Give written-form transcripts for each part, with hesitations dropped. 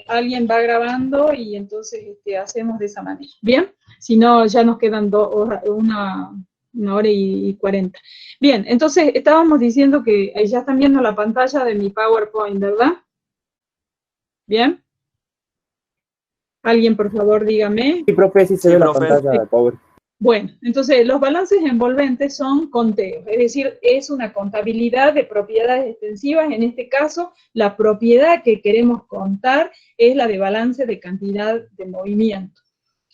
alguien va grabando y entonces hacemos de esa manera. ¿Bien? Si no, ya nos quedan una hora y 40. Bien, entonces estábamos diciendo que ya están viendo la pantalla de mi PowerPoint, ¿verdad? ¿Bien? Alguien, por favor, dígame. Sí, profe, sí se ve la pantalla de PowerPoint. Bueno, entonces los balances envolventes son conteos, es decir, es una contabilidad de propiedades extensivas. En este caso, la propiedad que queremos contar es la de balance de cantidad de movimiento.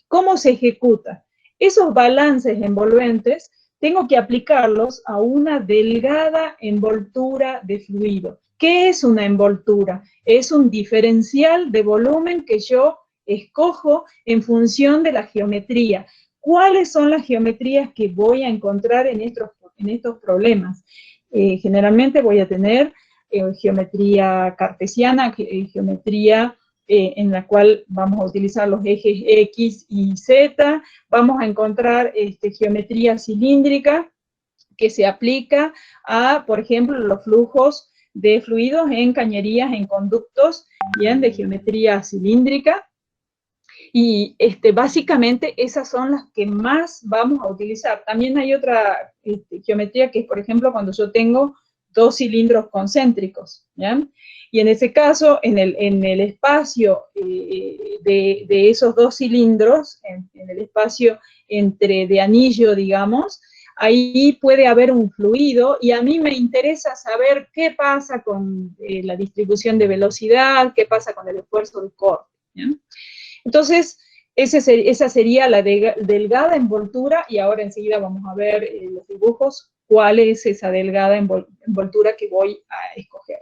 ¿Cómo se ejecuta? Esos balances envolventes tengo que aplicarlos a una delgada envoltura de fluido. ¿Qué es una envoltura? Es un diferencial de volumen que yo escojo en función de la geometría. ¿Cuáles son las geometrías que voy a encontrar en estos problemas? Generalmente voy a tener geometría cartesiana, geometría en la cual vamos a utilizar los ejes X y Z, vamos a encontrar geometría cilíndrica que se aplica a, por ejemplo, los flujos de fluidos en cañerías, en conductos, bien, de geometría cilíndrica. Y básicamente esas son las que más vamos a utilizar. También hay otra geometría que es, por ejemplo, cuando yo tengo dos cilindros concéntricos, ¿ya? Y en ese caso, en el espacio de esos dos cilindros, en el espacio de anillo, digamos, ahí puede haber un fluido, y a mí me interesa saber qué pasa con la distribución de velocidad, qué pasa con el esfuerzo de corte, ¿ya? Entonces, esa sería la delgada envoltura, y ahora enseguida vamos a ver los dibujos, cuál es esa delgada envoltura que voy a escoger.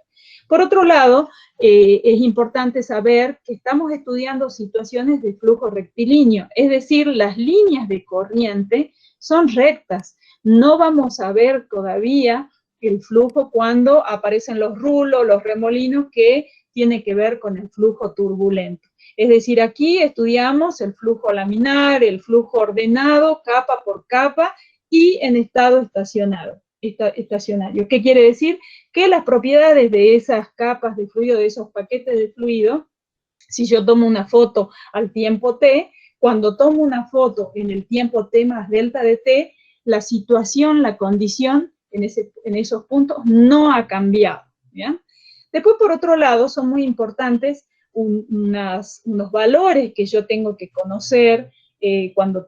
Por otro lado, es importante saber que estamos estudiando situaciones de flujo rectilíneo, es decir, las líneas de corriente son rectas. No vamos a ver todavía el flujo cuando aparecen los rulos, los remolinos, que tiene que ver con el flujo turbulento. Es decir, aquí estudiamos el flujo laminar, el flujo ordenado, capa por capa, y en estado estacionario. ¿Qué quiere decir? Que las propiedades de esas capas de fluido, de esos paquetes de fluido, si yo tomo una foto al tiempo t, cuando tomo una foto en el tiempo t más delta de t, la situación, la condición en esos puntos no ha cambiado, ¿ya? Después, por otro lado, son muy importantes unos valores que yo tengo que conocer cuando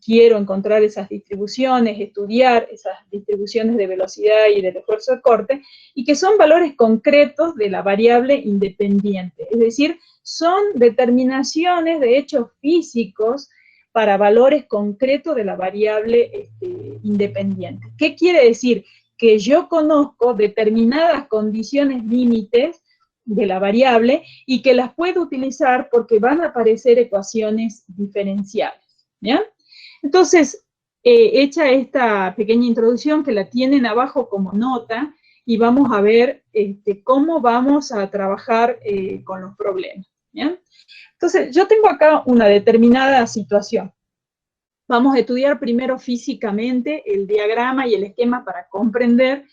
quiero encontrar esas distribuciones, estudiar esas distribuciones de velocidad y del esfuerzo de corte, y que son valores concretos de la variable independiente. Es decir, son determinaciones de hechos físicos para valores concretos de la variable independiente. ¿Qué quiere decir? Que yo conozco determinadas condiciones límites de la variable y que las puedo utilizar porque van a aparecer ecuaciones diferenciales, ¿ya? Entonces, hecha esta pequeña introducción, que la tienen abajo como nota, y vamos a ver cómo vamos a trabajar con los problemas, ¿ya? Entonces, yo tengo acá una determinada situación. Vamos a estudiar primero físicamente el diagrama y el esquema para comprender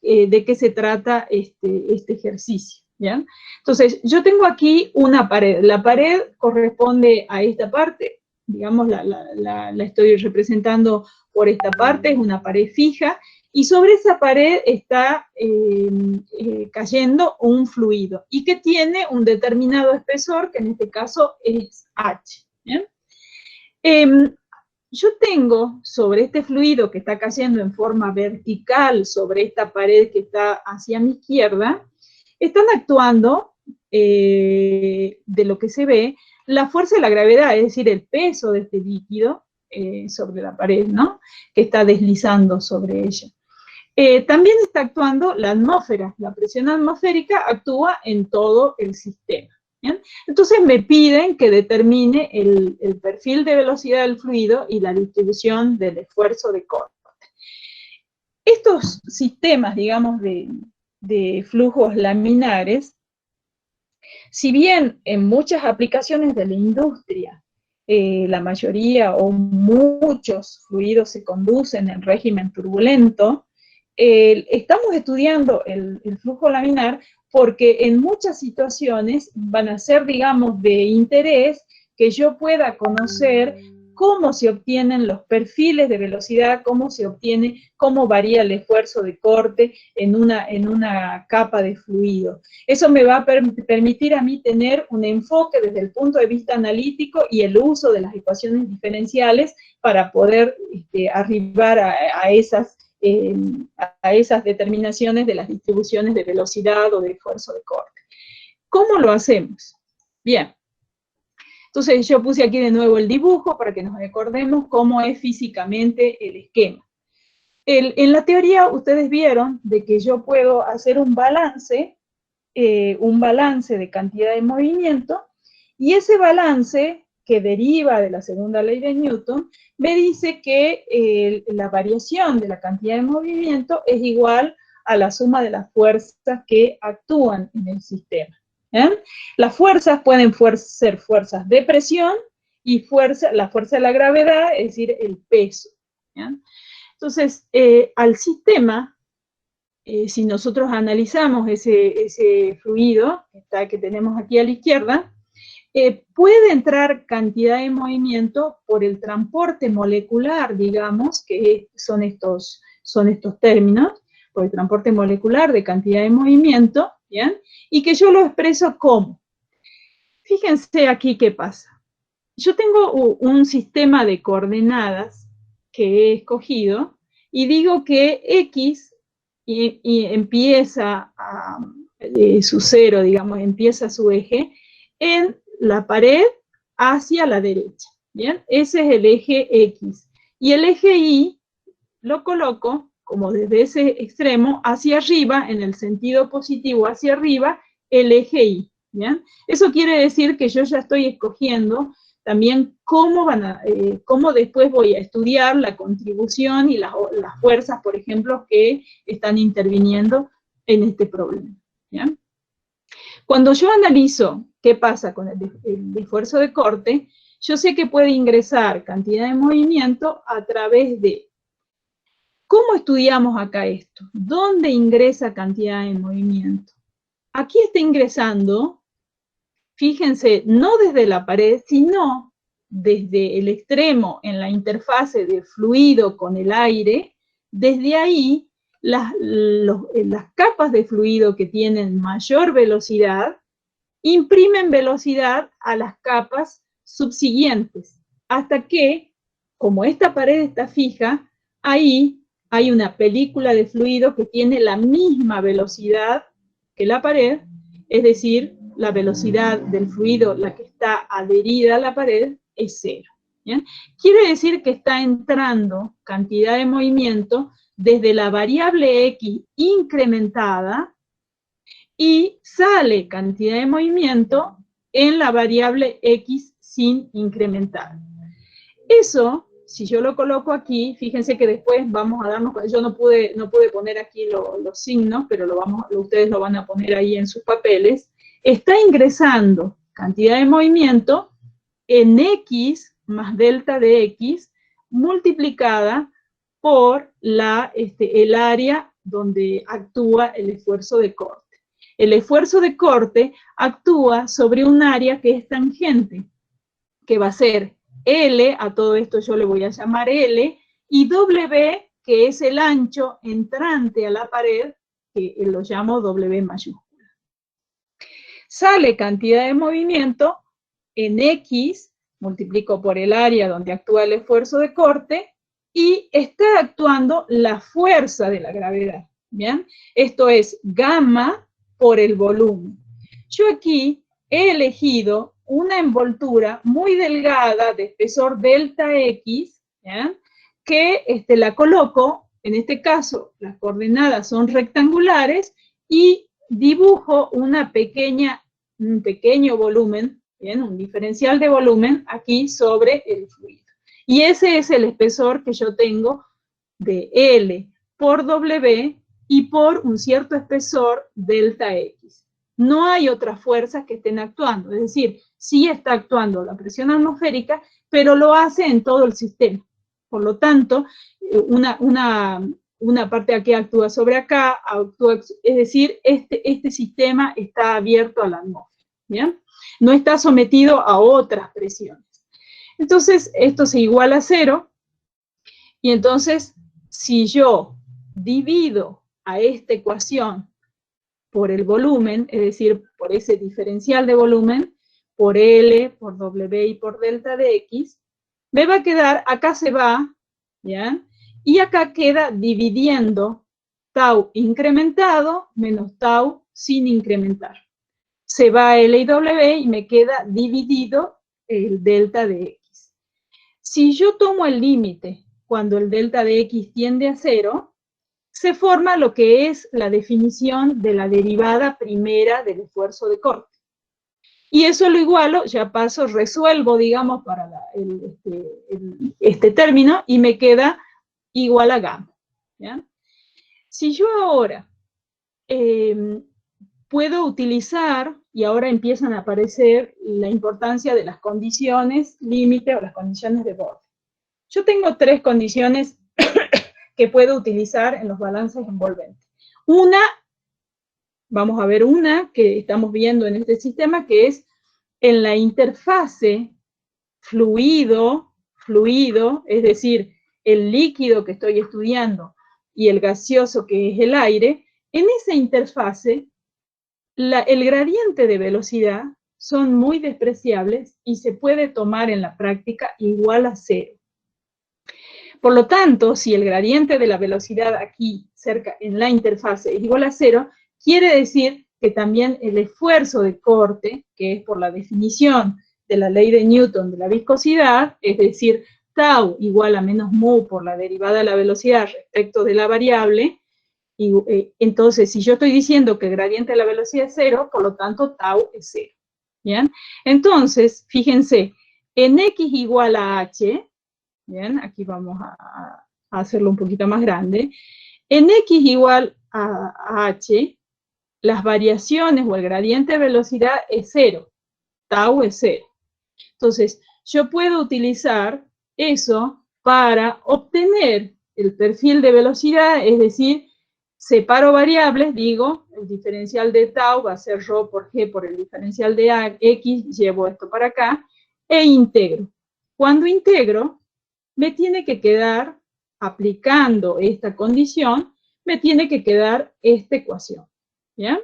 de qué se trata este ejercicio, ¿ya? Entonces, yo tengo aquí una pared. La pared corresponde a esta parte, digamos, la estoy representando por esta parte, es una pared fija, y sobre esa pared está cayendo un fluido, y que tiene un determinado espesor, que en este caso es H, ¿ya? Yo tengo sobre este fluido que está cayendo en forma vertical sobre esta pared que está hacia mi izquierda, están actuando, de lo que se ve, la fuerza de la gravedad, es decir, el peso de este líquido sobre la pared, ¿no?, que está deslizando sobre ella. También está actuando la atmósfera. La presión atmosférica actúa en todo el sistema. ¿Bien? Entonces me piden que determine el perfil de velocidad del fluido y la distribución del esfuerzo de corte. Estos sistemas, digamos, de flujos laminares, si bien en muchas aplicaciones de la industria, la mayoría o muchos fluidos se conducen en régimen turbulento, estamos estudiando el flujo laminar porque en muchas situaciones van a ser, digamos, de interés que yo pueda conocer cómo se obtienen los perfiles de velocidad, cómo varía el esfuerzo de corte en una capa de fluido. Eso me va a permitir a mí tener un enfoque desde el punto de vista analítico y el uso de las ecuaciones diferenciales para poder arribar a esas determinaciones de las distribuciones de velocidad o de esfuerzo de corte. ¿Cómo lo hacemos? Bien. Entonces yo puse aquí de nuevo el dibujo para que nos recordemos cómo es físicamente el esquema. En la teoría ustedes vieron de que yo puedo hacer un balance de cantidad de movimiento, y ese balance que deriva de la segunda ley de Newton me dice que la variación de la cantidad de movimiento es igual a la suma de las fuerzas que actúan en el sistema. Las fuerzas pueden ser fuerzas de presión y la fuerza de la gravedad, es decir, el peso. Entonces, al sistema, si nosotros analizamos ese fluido que tenemos aquí a la izquierda, puede entrar cantidad de movimiento por el transporte molecular, digamos, que son estos términos, por el transporte molecular de cantidad de movimiento, ¿bien? Y que yo lo expreso como. Fíjense aquí qué pasa. Yo tengo un sistema de coordenadas que he escogido y digo que X y empieza su cero, digamos, empieza su eje en la pared hacia la derecha, ¿bien? Ese es el eje X. Y el eje Y lo coloco como desde ese extremo hacia arriba, en el sentido positivo hacia arriba, el eje Y, ¿bien? Eso quiere decir que yo ya estoy escogiendo también cómo después voy a estudiar la contribución y las fuerzas, por ejemplo, que están interviniendo en este problema, ¿bien? Cuando yo analizo qué pasa con el esfuerzo de corte, yo sé que puede ingresar cantidad de movimiento a través de. ¿Cómo estudiamos acá esto? ¿Dónde ingresa cantidad de movimiento? Aquí está ingresando, fíjense, no desde la pared, sino desde el extremo en la interfase de fluido con el aire. Desde ahí, las capas de fluido que tienen mayor velocidad imprimen velocidad a las capas subsiguientes, hasta que, como esta pared está fija, ahí hay una película de fluido que tiene la misma velocidad que la pared, es decir, la velocidad del fluido, la que está adherida a la pared, es cero. ¿Bien? Quiere decir que está entrando cantidad de movimiento desde la variable X incrementada y sale cantidad de movimiento en la variable X sin incrementar. Eso, si yo lo coloco aquí, fíjense que después vamos a darnos cuenta, yo no pude poner aquí los signos, pero ustedes lo van a poner ahí en sus papeles, está ingresando cantidad de movimiento en X más delta de X multiplicada por el área donde actúa el esfuerzo de corte. El esfuerzo de corte actúa sobre un área que es tangente, que va a ser L, a todo esto yo le voy a llamar L, y W, que es el ancho entrante a la pared, que lo llamo W mayúscula. Sale cantidad de movimiento en X, multiplico por el área donde actúa el esfuerzo de corte, y está actuando la fuerza de la gravedad, ¿bien? Esto es gamma por el volumen. Yo aquí he elegido una envoltura muy delgada de espesor delta X, ¿ya? Que la coloco, en este caso las coordenadas son rectangulares, y dibujo un pequeño volumen, ¿bien? Un diferencial de volumen aquí sobre el fluido. Y ese es el espesor que yo tengo de L por W y por un cierto espesor delta X. No hay otras fuerzas que estén actuando, es decir, sí está actuando la presión atmosférica, pero lo hace en todo el sistema. Por lo tanto, una una parte aquí actúa sobre acá, es decir, este sistema está abierto a la atmósfera, ¿bien? No está sometido a otras presiones. Entonces, esto se iguala a 0, y entonces, si yo divido a esta ecuación por el volumen, es decir, por ese diferencial de volumen, por L, por W y por delta de X, me va a quedar, acá se va, ¿ya? Y acá queda dividiendo tau incrementado menos tau sin incrementar. Se va L y W y me queda dividido el delta de X. Si yo tomo el límite cuando el delta de X tiende a 0, se forma lo que es la definición de la derivada primera del esfuerzo de corte. Y eso lo igualo, ya paso, resuelvo, digamos, para este término, y me queda igual a gamma, ¿ya? Si yo ahora puedo utilizar, y ahora empiezan a aparecer la importancia de las condiciones límite o las condiciones de borde. Yo tengo 3 condiciones que puedo utilizar en los balances envolventes. Una, vamos a ver una que estamos viendo en este sistema, que es en la interfase fluido, es decir, el líquido que estoy estudiando y el gaseoso que es el aire. En esa interfase, el gradiente de velocidad son muy despreciables y se puede tomar en la práctica igual a 0. Por lo tanto, si el gradiente de la velocidad aquí, cerca, en la interfase, es igual a 0, quiere decir que también el esfuerzo de corte, que es por la definición de la ley de Newton de la viscosidad, es decir, tau igual a menos mu por la derivada de la velocidad respecto de la variable, y, entonces, si yo estoy diciendo que el gradiente de la velocidad es 0, por lo tanto, tau es 0. ¿Bien? Entonces, fíjense, en x igual a h, bien, aquí vamos a hacerlo un poquito más grande, en x igual a h, las variaciones o el gradiente de velocidad es 0, tau es 0. Entonces, yo puedo utilizar eso para obtener el perfil de velocidad, es decir, separo variables, digo, el diferencial de tau va a ser ρ por g por el diferencial de x, llevo esto para acá, e integro. Cuando integro, me tiene que quedar, aplicando esta condición, me tiene que quedar esta ecuación, ¿bien?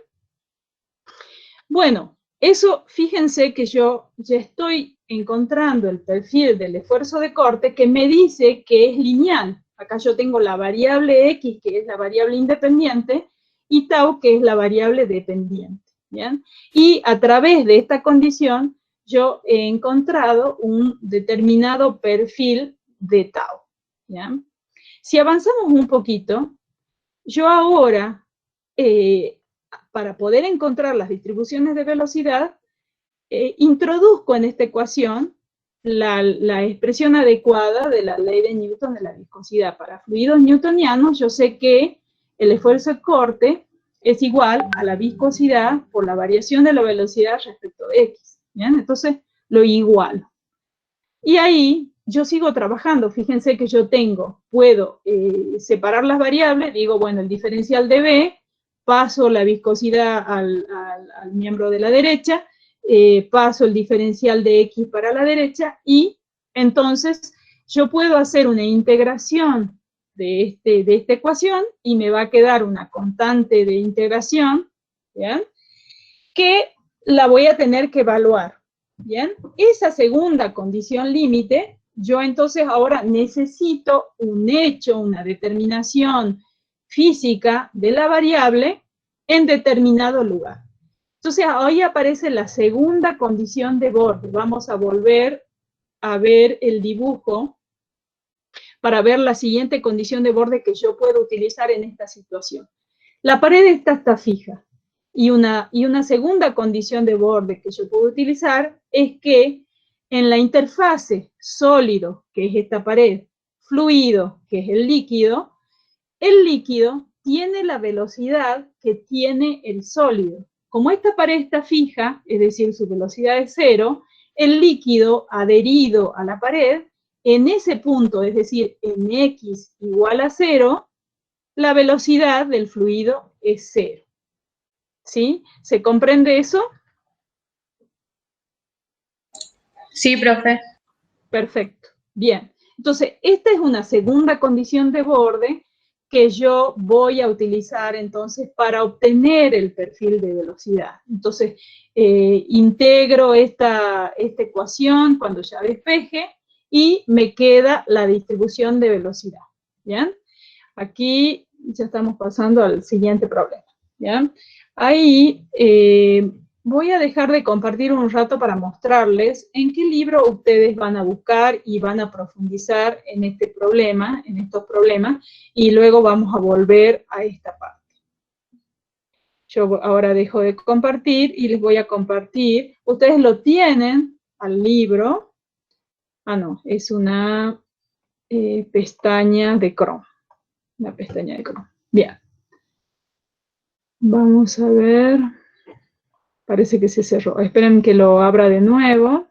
Bueno, eso, fíjense que yo ya estoy encontrando el perfil del esfuerzo de corte que me dice que es lineal. Acá yo tengo la variable x, que es la variable independiente, y tau, que es la variable dependiente, ¿bien? Y a través de esta condición, yo he encontrado un determinado perfil de tau, ¿bien? Si avanzamos un poquito, yo ahora, para poder encontrar las distribuciones de velocidad, introduzco en esta ecuación la expresión adecuada de la ley de Newton de la viscosidad. Para fluidos newtonianos, yo sé que el esfuerzo de corte es igual a la viscosidad por la variación de la velocidad respecto de x. ¿Bien? Entonces, lo igualo. Y ahí yo sigo trabajando. Fíjense que yo puedo separar las variables, digo, bueno, el diferencial de B, paso la viscosidad al miembro de la derecha, paso el diferencial de X para la derecha, y entonces yo puedo hacer una integración de esta ecuación, y me va a quedar una constante de integración, ¿bien? Que la voy a tener que evaluar, ¿bien? Esa segunda condición límite, yo entonces ahora necesito un hecho, una determinación física de la variable en determinado lugar. Entonces, ahí aparece la segunda condición de borde. Vamos a volver a ver el dibujo para ver la siguiente condición de borde que yo puedo utilizar en esta situación. La pared está fija. Y una segunda condición de borde que yo puedo utilizar es que en la interfase sólido, que es esta pared, fluido, que es el líquido tiene la velocidad que tiene el sólido. Como esta pared está fija, es decir, su velocidad es 0, el líquido adherido a la pared, en ese punto, es decir, en x igual a 0, la velocidad del fluido es 0. ¿Sí? ¿Se comprende eso? Sí, profe. Perfecto. Bien. Entonces, esta es una segunda condición de borde que yo voy a utilizar entonces para obtener el perfil de velocidad. Entonces, integro esta ecuación cuando ya despeje y me queda la distribución de velocidad. ¿Bien? Aquí ya estamos pasando al siguiente problema. ¿Bien? Ahí voy a dejar de compartir un rato para mostrarles en qué libro ustedes van a buscar y van a profundizar en este problema, en estos problemas, y luego vamos a volver a esta parte. Yo ahora dejo de compartir y les voy a compartir. Ustedes lo tienen al libro. Ah, no, es una pestaña de Chrome. Una pestaña de Chrome. Bien. Vamos a ver. Parece que se cerró. Esperen que lo abra de nuevo.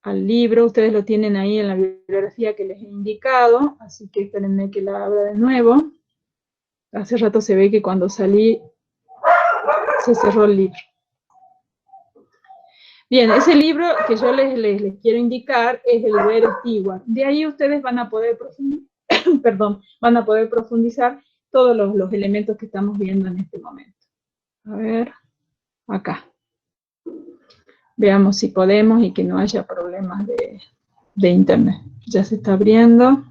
Al libro, ustedes lo tienen ahí en la bibliografía que les he indicado, así que espérenme que la abra de nuevo. Hace rato se ve que cuando salí se cerró el libro. Bien, ese libro que yo les quiero indicar es el Ver Stewart. De ahí ustedes van a poder profundizar todos los elementos que estamos viendo en este momento. A ver, acá. Veamos si podemos y que no haya problemas de internet. Ya se está abriendo.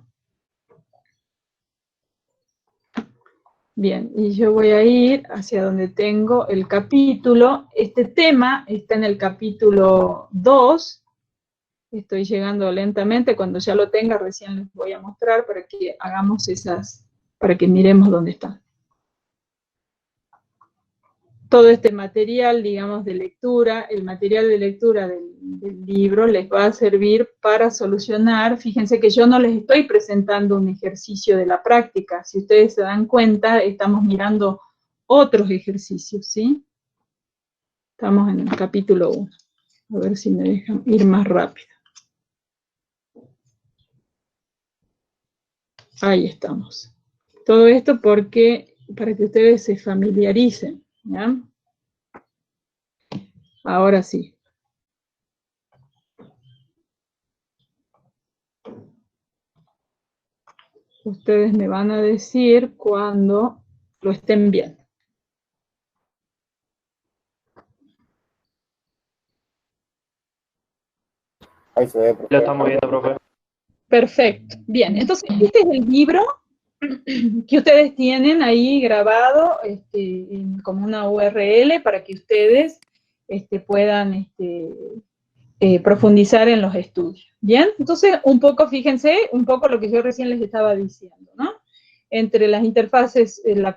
Bien, y yo voy a ir hacia donde tengo el capítulo. Este tema está en el capítulo 2. Estoy llegando lentamente. Cuando ya lo tenga, recién les voy a mostrar para que hagamos para que miremos dónde está. Todo este material, digamos, de lectura, el material de lectura del libro les va a servir para solucionar. Fíjense que yo no les estoy presentando un ejercicio de la práctica. Si ustedes se dan cuenta, estamos mirando otros ejercicios, ¿sí? Estamos en el capítulo 1. A ver si me dejan ir más rápido. Ahí estamos. Todo esto para que ustedes se familiaricen, ¿ya? Ahora sí. Ustedes me van a decir cuando lo estén viendo. Ahí se ve, profe. Lo estamos viendo, profe. Perfecto. Bien, entonces este es el libro que ustedes tienen ahí grabado como una URL para que ustedes puedan profundizar en los estudios. Bien, entonces fíjense, un poco lo que yo recién les estaba diciendo, ¿no? Entre las interfaces, las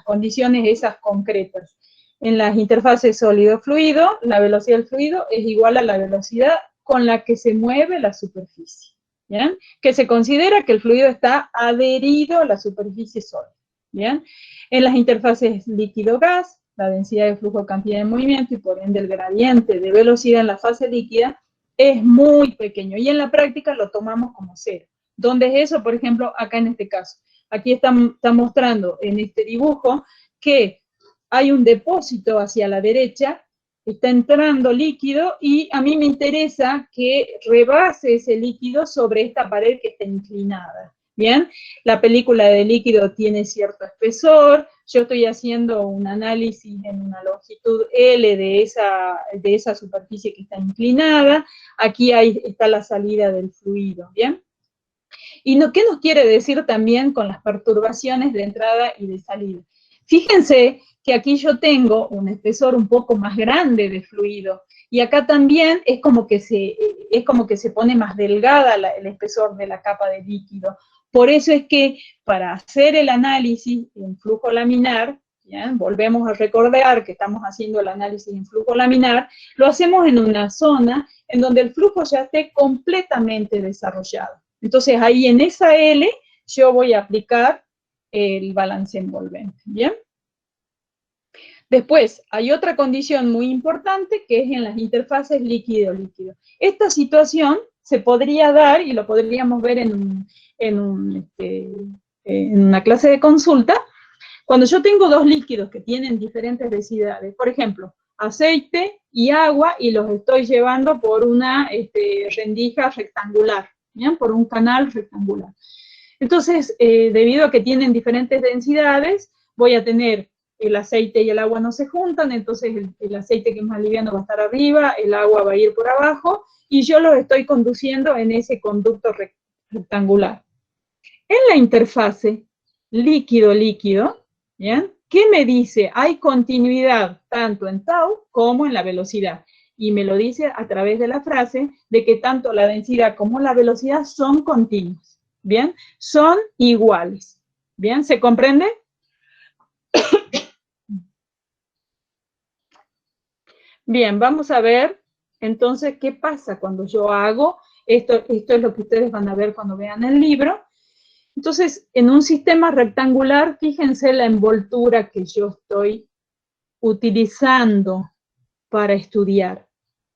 condiciones esas concretas. En las interfaces sólido-fluido, la velocidad del fluido es igual a la velocidad con la que se mueve la superficie. ¿Bien? Que se considera que el fluido está adherido a la superficie sólida. ¿Bien? En las interfaces líquido-gas, la densidad de flujo, cantidad de movimiento y por ende el gradiente de velocidad en la fase líquida es muy pequeño y en la práctica lo tomamos como cero. ¿Dónde es eso? Por ejemplo, acá en este caso. Aquí está mostrando en este dibujo que hay un depósito hacia la derecha, está entrando líquido y a mí me interesa que rebase ese líquido sobre esta pared que está inclinada. Bien, la película de líquido tiene cierto espesor, yo estoy haciendo un análisis en una longitud L de esa superficie que está inclinada, aquí está la salida del fluido, ¿bien? ¿Y qué nos quiere decir también con las perturbaciones de entrada y de salida? Fíjense que aquí yo tengo un espesor un poco más grande de fluido, y acá también es como que se pone más delgada el espesor de la capa de líquido. Por eso es que para hacer el análisis en flujo laminar, ¿ya? Volvemos a recordar que estamos haciendo el análisis en flujo laminar, lo hacemos en una zona en donde el flujo ya esté completamente desarrollado. Entonces ahí en esa L yo voy a aplicar el balance envolvente, ¿bien? Después, hay otra condición muy importante que es en las interfaces líquido-líquido. Esta situación se podría dar, y lo podríamos ver en una clase de consulta, cuando yo tengo dos líquidos que tienen diferentes densidades, por ejemplo, aceite y agua, y los estoy llevando por una rendija rectangular, ¿bien? Por un canal rectangular. Entonces, debido a que tienen diferentes densidades, voy a tener el aceite y el agua no se juntan, entonces el aceite que es más liviano va a estar arriba, el agua va a ir por abajo, y yo los estoy conduciendo en ese conducto rectangular. En la interfase líquido-líquido, ¿bien? ¿Qué me dice? Hay continuidad tanto en tau como en la velocidad. Y me lo dice a través de la frase de que tanto la densidad como la velocidad son continuas. ¿Bien? Son iguales. ¿Bien? ¿Se comprende? Bien, vamos a ver entonces qué pasa cuando yo hago esto. Esto es lo que ustedes van a ver cuando vean el libro. Entonces, en un sistema rectangular, fíjense la envoltura que yo estoy utilizando para estudiar.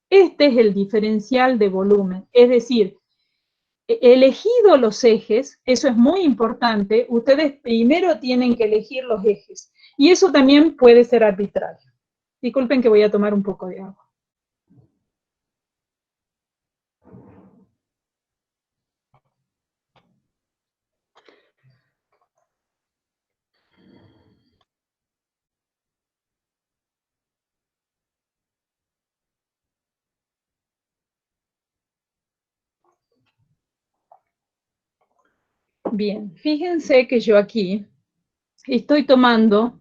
Este es el diferencial de volumen, es decir, elegido los ejes, eso es muy importante, ustedes primero tienen que elegir los ejes, y eso también puede ser arbitrario. Disculpen que voy a tomar un poco de agua. Bien, fíjense que yo aquí estoy tomando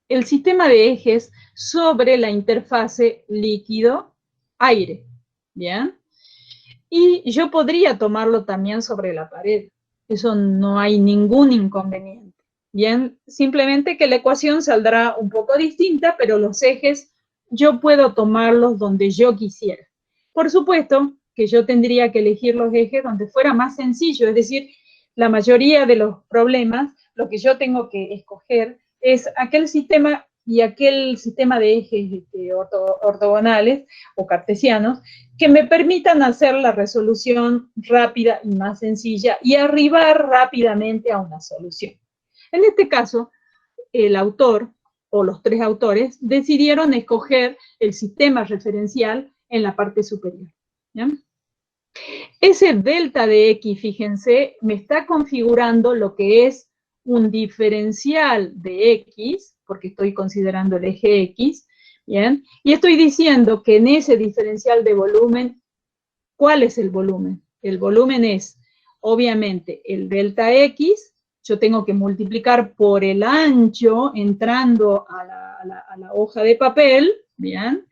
el sistema de ejes sobre la interfase líquido-aire, ¿bien? Y yo podría tomarlo también sobre la pared, eso no hay ningún inconveniente, ¿bien? Simplemente que la ecuación saldrá un poco distinta, pero los ejes yo puedo tomarlos donde yo quisiera. Por supuesto que yo tendría que elegir los ejes donde fuera más sencillo, es decir, la mayoría de los problemas, lo que yo tengo que escoger es aquel sistema y aquel sistema de ejes ortogonales o cartesianos que me permitan hacer la resolución rápida y más sencilla y arribar rápidamente a una solución. En este caso, el autor o los tres autores decidieron escoger el sistema referencial en la parte superior. ¿Ya? Ese delta de X, fíjense, me está configurando lo que es un diferencial de X, porque estoy considerando el eje X, ¿bien? Y estoy diciendo que en ese diferencial de volumen, ¿cuál es el volumen? El volumen es, obviamente, el delta X, yo tengo que multiplicar por el ancho entrando a la hoja de papel, ¿bien?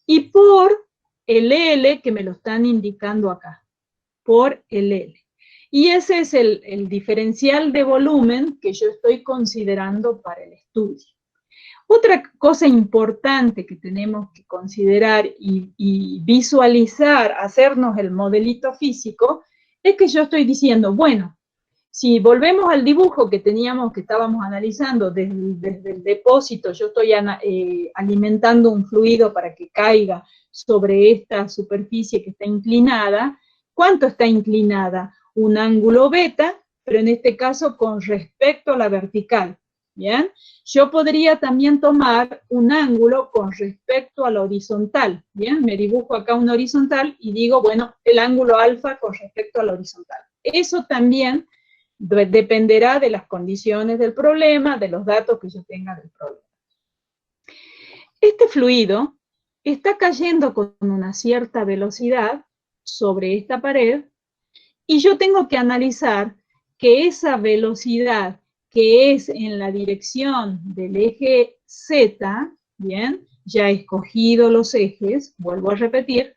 Y por el L que me lo están indicando acá, por el L. Y ese es el diferencial de volumen que yo estoy considerando para el estudio. Otra cosa importante que tenemos que considerar y visualizar, hacernos el modelito físico, es que yo estoy diciendo, bueno, si volvemos al dibujo que teníamos, que estábamos analizando desde el depósito, yo estoy alimentando un fluido para que caiga sobre esta superficie que está inclinada. ¿Cuánto está inclinada? Un ángulo beta, pero en este caso con respecto a la vertical. ¿Bien? Yo podría también tomar un ángulo con respecto a la horizontal. ¿Bien? Me dibujo acá una horizontal y digo, bueno, el ángulo alfa con respecto a la horizontal. Eso también dependerá de las condiciones del problema, de los datos que yo tenga del problema. Este fluido está cayendo con una cierta velocidad sobre esta pared y yo tengo que analizar que esa velocidad que es en la dirección del eje Z, ¿bien? Ya he escogido los ejes, vuelvo a repetir,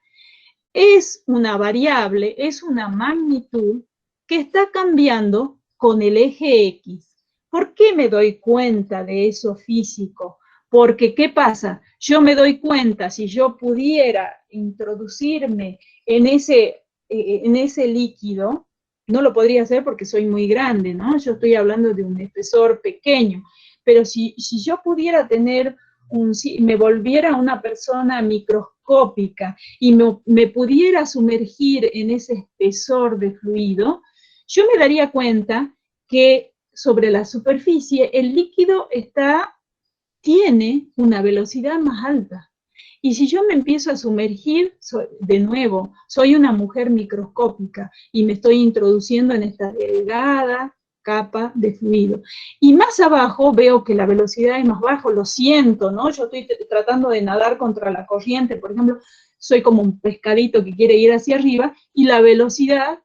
es una variable, es una magnitud que está cambiando con el eje X. ¿Por qué me doy cuenta de eso físico? Porque, ¿qué pasa? Yo me doy cuenta, si yo pudiera introducirme en ese líquido, no lo podría hacer porque soy muy grande, ¿no? Yo estoy hablando de un espesor pequeño, pero si yo pudiera tener me volviera una persona microscópica y me pudiera sumergir en ese espesor de fluido, yo me daría cuenta que sobre la superficie el líquido tiene una velocidad más alta. Y si yo me empiezo a sumergir, de nuevo, soy una mujer microscópica y me estoy introduciendo en esta delgada capa de fluido. Y más abajo veo que la velocidad es más baja, lo siento, ¿no? Yo estoy tratando de nadar contra la corriente, por ejemplo, soy como un pescadito que quiere ir hacia arriba y la velocidad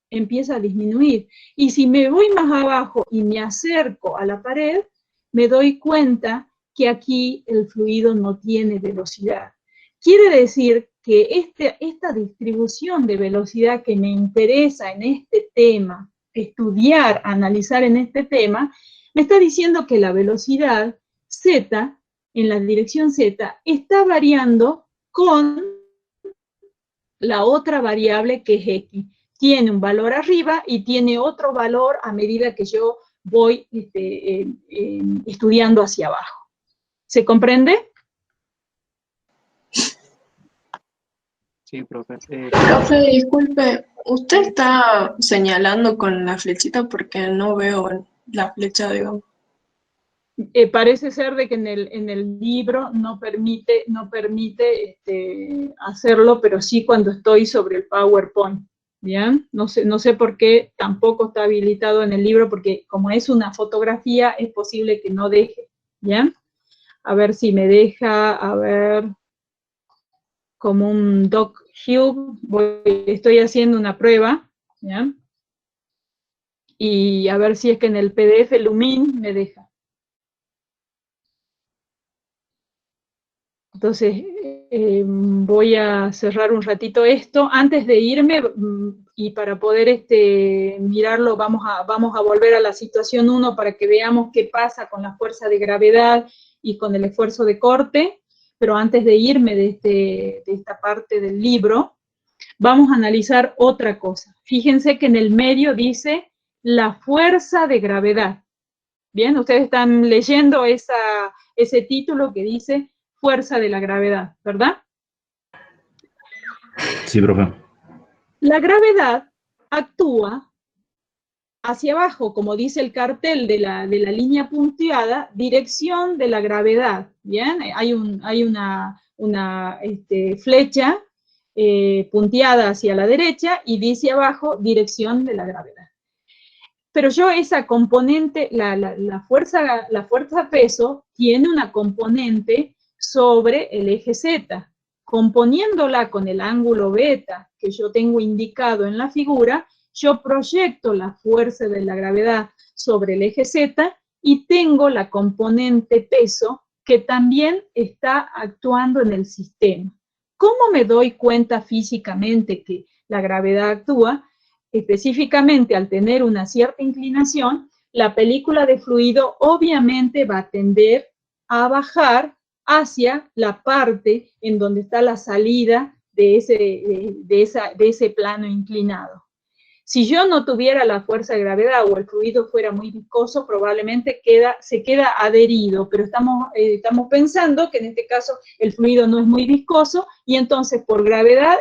empieza a disminuir. Y si me voy más abajo y me acerco a la pared, me doy cuenta que aquí el fluido no tiene velocidad. Quiere decir que esta distribución de velocidad que me interesa en este tema, estudiar, analizar en este tema, me está diciendo que la velocidad z, en la dirección z, está variando con la otra variable que es x. Tiene un valor arriba y tiene otro valor a medida que yo voy estudiando hacia abajo. ¿Se comprende? Sí, profe. Profe, disculpe, ¿usted está señalando con la flechita porque no veo la flecha, digamos? Parece ser de que en el libro no permite hacerlo, pero sí cuando estoy sobre el PowerPoint. ¿Bien? No sé por qué tampoco está habilitado en el libro, porque como es una fotografía, es posible que no deje. ¿Bien? A ver si me deja, a ver, como un DocCube, estoy haciendo una prueba, ¿ya? Y a ver si es que en el PDF Lumin me deja. Entonces, voy a cerrar un ratito esto. Antes de irme, y para poder mirarlo, vamos a volver a la situación 1 para que veamos qué pasa con la fuerza de gravedad y con el esfuerzo de corte. Pero antes de irme de esta parte del libro, vamos a analizar otra cosa. Fíjense que en el medio dice la fuerza de gravedad. Bien, ustedes están leyendo ese título que dice fuerza de la gravedad, ¿verdad? Sí, profe. La gravedad actúa hacia abajo, como dice el cartel de la línea punteada, dirección de la gravedad, ¿bien? Hay una flecha punteada hacia la derecha y dice abajo, dirección de la gravedad. Pero yo esa componente, la fuerza peso, tiene una componente sobre el eje Z. Componiéndola con el ángulo beta que yo tengo indicado en la figura, yo proyecto la fuerza de la gravedad sobre el eje Z y tengo la componente peso que también está actuando en el sistema. ¿Cómo me doy cuenta físicamente que la gravedad actúa? Específicamente al tener una cierta inclinación, la película de fluido obviamente va a tender a bajar hacia la parte en donde está la salida de ese plano inclinado. Si yo no tuviera la fuerza de gravedad o el fluido fuera muy viscoso, probablemente se queda adherido, pero estamos pensando que en este caso el fluido no es muy viscoso y entonces por gravedad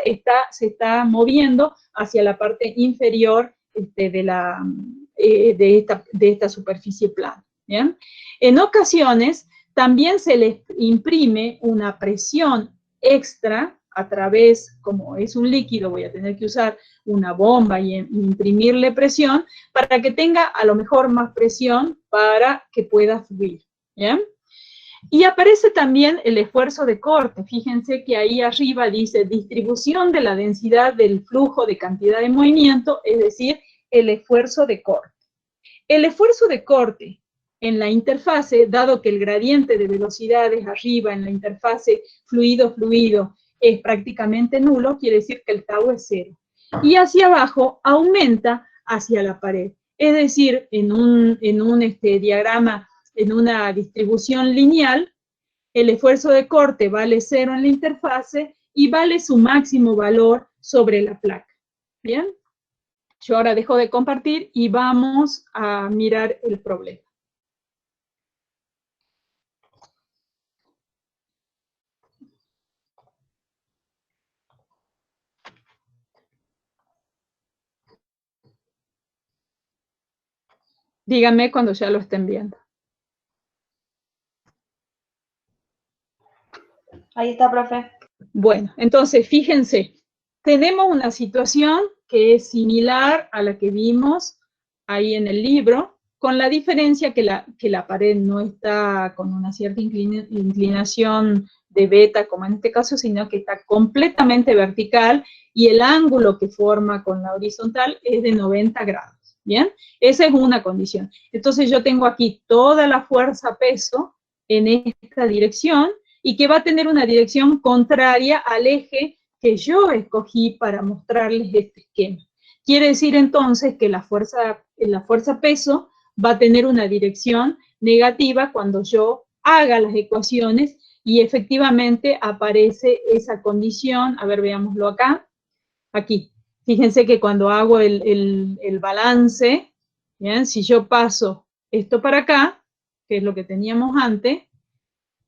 se está moviendo hacia la parte inferior de esta superficie plana. ¿Bien? En ocasiones también se les imprime una presión extra a través, como es un líquido, voy a tener que usar una bomba y imprimirle presión para que tenga a lo mejor más presión para que pueda fluir. ¿Bien? Y aparece también el esfuerzo de corte. Fíjense que ahí arriba dice distribución de la densidad del flujo de cantidad de movimiento, es decir, el esfuerzo de corte. El esfuerzo de corte en la interfase, dado que el gradiente de velocidades arriba en la interfase fluido-fluido es prácticamente nulo, quiere decir que el tau es 0. Y hacia abajo aumenta hacia la pared. Es decir, en un diagrama, en una distribución lineal, el esfuerzo de corte vale 0 en la interfase y vale su máximo valor sobre la placa. ¿Bien? Yo ahora dejo de compartir y vamos a mirar el problema. Díganme cuando ya lo estén viendo. Ahí está, profe. Bueno, entonces, fíjense, tenemos una situación que es similar a la que vimos ahí en el libro, con la diferencia que la pared no está con una cierta inclinación de beta, como en este caso, sino que está completamente vertical y el ángulo que forma con la horizontal es de 90 grados, ¿bien? Esa es una condición. Entonces yo tengo aquí toda la fuerza-peso en esta dirección, y que va a tener una dirección contraria al eje que yo escogí para mostrarles este esquema. Quiere decir entonces que la fuerza peso va a tener una dirección negativa cuando yo haga las ecuaciones y efectivamente aparece esa condición. A ver, veámoslo acá. Aquí. Fíjense que cuando hago el balance, ¿bien? Si yo paso esto para acá, que es lo que teníamos antes,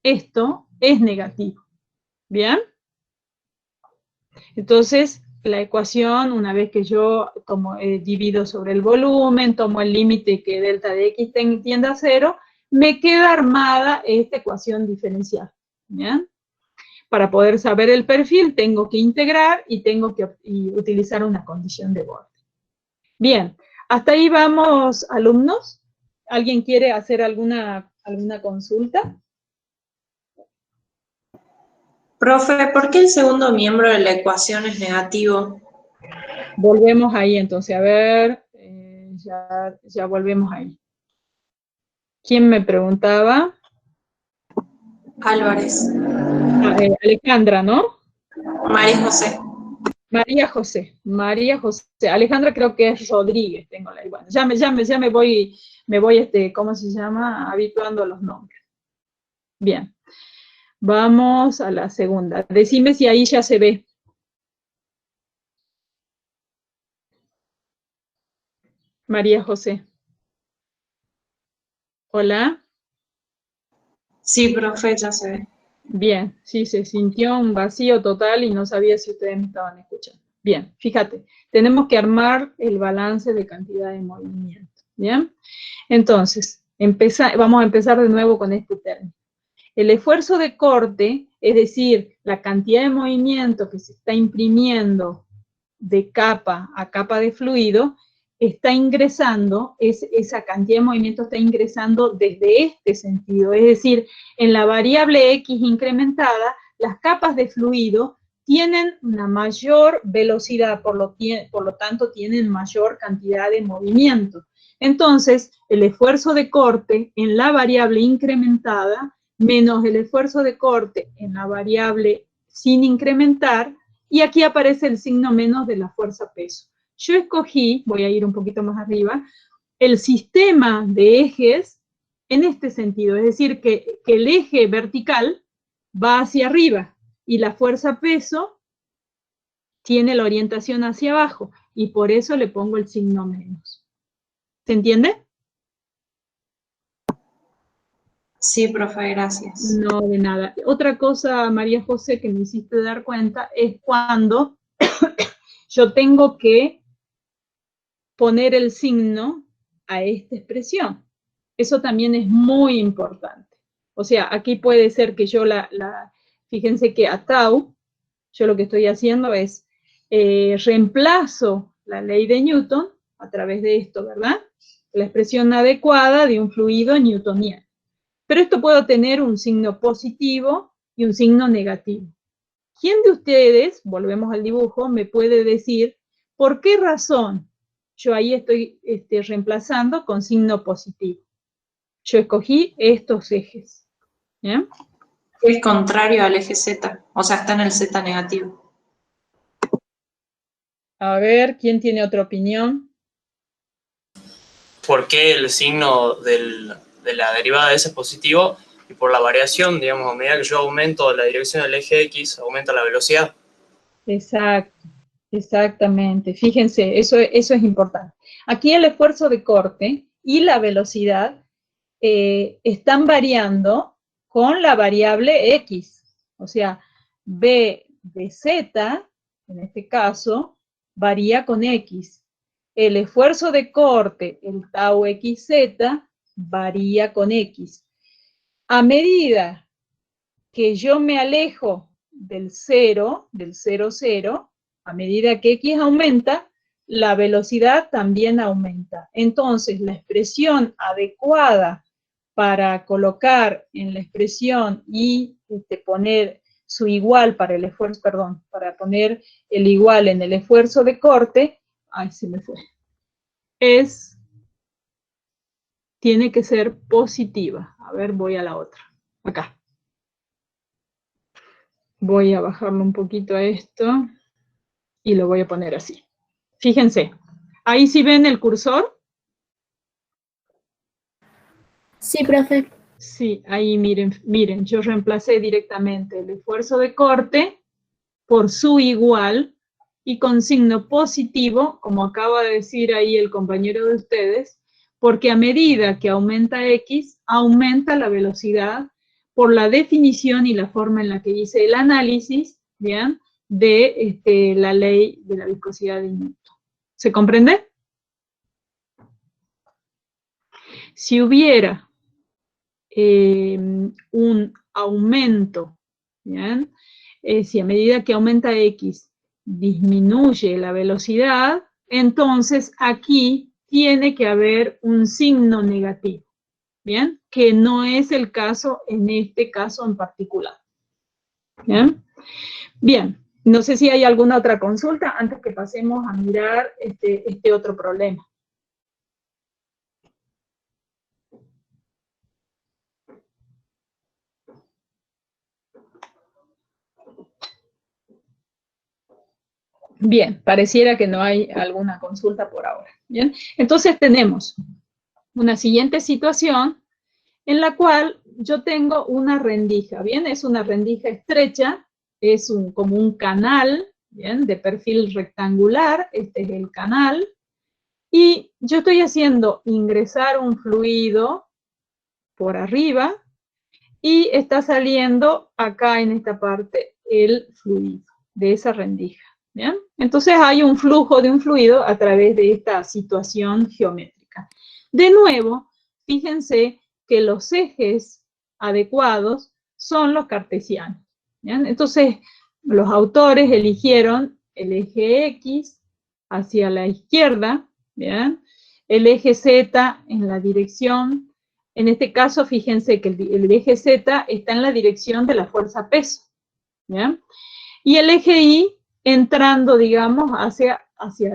esto es negativo, ¿bien? Entonces, la ecuación, una vez que yo divido sobre el volumen, tomo el límite que delta de x tiende a 0, me queda armada esta ecuación diferencial, ¿bien? Para poder saber el perfil, tengo que integrar y tengo que utilizar una condición de borde. Bien, hasta ahí vamos, alumnos. ¿Alguien quiere hacer alguna consulta? Profe, ¿por qué el segundo miembro de la ecuación es negativo? Volvemos ahí entonces, a ver, ya volvemos ahí. ¿Quién me preguntaba? Álvarez. Alejandra, ¿no? María José. María José. Alejandra creo que es Rodríguez, tengo la igual. Ya me voy, ¿cómo se llama? Habituando a los nombres. Bien. Vamos a la segunda. Decime si ahí ya se ve. María José. Hola. Sí, profe, ya se ve. Bien, sí, se sintió un vacío total y no sabía si ustedes me estaban escuchando. Bien, fíjate, tenemos que armar el balance de cantidad de movimiento. Bien, entonces, vamos a empezar de nuevo con este término. El esfuerzo de corte, es decir, la cantidad de movimiento que se está imprimiendo de capa a capa de fluido, está ingresando, esa cantidad de movimiento está ingresando desde este sentido, es decir, en la variable X incrementada, las capas de fluido tienen una mayor velocidad, por lo tanto tienen mayor cantidad de movimiento. Entonces, el esfuerzo de corte en la variable incrementada menos el esfuerzo de corte en la variable sin incrementar, y aquí aparece el signo menos de la fuerza peso. Yo escogí, voy a ir un poquito más arriba, el sistema de ejes en este sentido, es decir, que el eje vertical va hacia arriba y la fuerza peso tiene la orientación hacia abajo y por eso le pongo el signo menos. ¿Se entiende? Sí, profe, gracias. No, de nada. Otra cosa, María José, que me hiciste dar cuenta, es cuando yo tengo que poner el signo a esta expresión. Eso también es muy importante. O sea, aquí puede ser que yo fíjense que a tau, yo lo que estoy haciendo es reemplazo la ley de Newton a través de esto, ¿verdad? La expresión adecuada de un fluido newtoniano. Pero esto puedo tener un signo positivo y un signo negativo. ¿Quién de ustedes, volvemos al dibujo, me puede decir por qué razón yo ahí estoy reemplazando con signo positivo? Yo escogí estos ejes. ¿Bien? Es contrario al eje Z, o sea, está en el Z negativo. A ver, ¿quién tiene otra opinión? ¿Por qué el signo de la derivada de S es positivo? Y por la variación, digamos, a medida que yo aumento la dirección del eje X, aumenta la velocidad. Exacto, exactamente. Fíjense, eso es importante. Aquí el esfuerzo de corte y la velocidad están variando con la variable X. O sea, B de Z, en este caso, varía con X. el esfuerzo de corte, el tau xz, varía con X. A medida que yo me alejo del 0, a medida que X aumenta, la velocidad también aumenta. Entonces, la expresión adecuada para colocar en la expresión y poner su igual para el esfuerzo, perdón, para poner el igual en el esfuerzo de corte, ay, se me fue, tiene que ser positiva. A ver, voy a la otra, acá. Voy a bajarlo un poquito a esto y lo voy a poner así. Fíjense, ahí sí ven el cursor. Sí, profe. Sí, ahí miren, yo reemplacé directamente el esfuerzo de corte por su igual y con signo positivo, como acaba de decir ahí el compañero de ustedes, porque a medida que aumenta X, aumenta la velocidad por la definición y la forma en la que hice el análisis, ¿bien?, de la ley de la viscosidad de Newton. ¿Se comprende? Si hubiera un aumento, ¿bien?, si a medida que aumenta X disminuye la velocidad, entonces aquí tiene que haber un signo negativo, ¿bien?, que no es el caso en este caso en particular. ¿Bien? Bien, no sé si hay alguna otra consulta antes que pasemos a mirar este otro problema. Bien, pareciera que no hay alguna consulta por ahora. Bien, entonces tenemos una siguiente situación en la cual yo tengo una rendija. Bien, es una rendija estrecha, es como un canal, bien, de perfil rectangular. Este es el canal. Y yo estoy haciendo ingresar un fluido por arriba y está saliendo acá en esta parte el fluido de esa rendija. ¿Bien? Entonces hay un flujo de un fluido a través de esta situación geométrica. De nuevo, fíjense que los ejes adecuados son los cartesianos. ¿Bien? Entonces, los autores eligieron el eje X hacia la izquierda, ¿bien?, el eje Z en la dirección, en este caso, fíjense que el eje Z está en la dirección de la fuerza peso, ¿bien?, y el eje Y entrando, digamos, hacia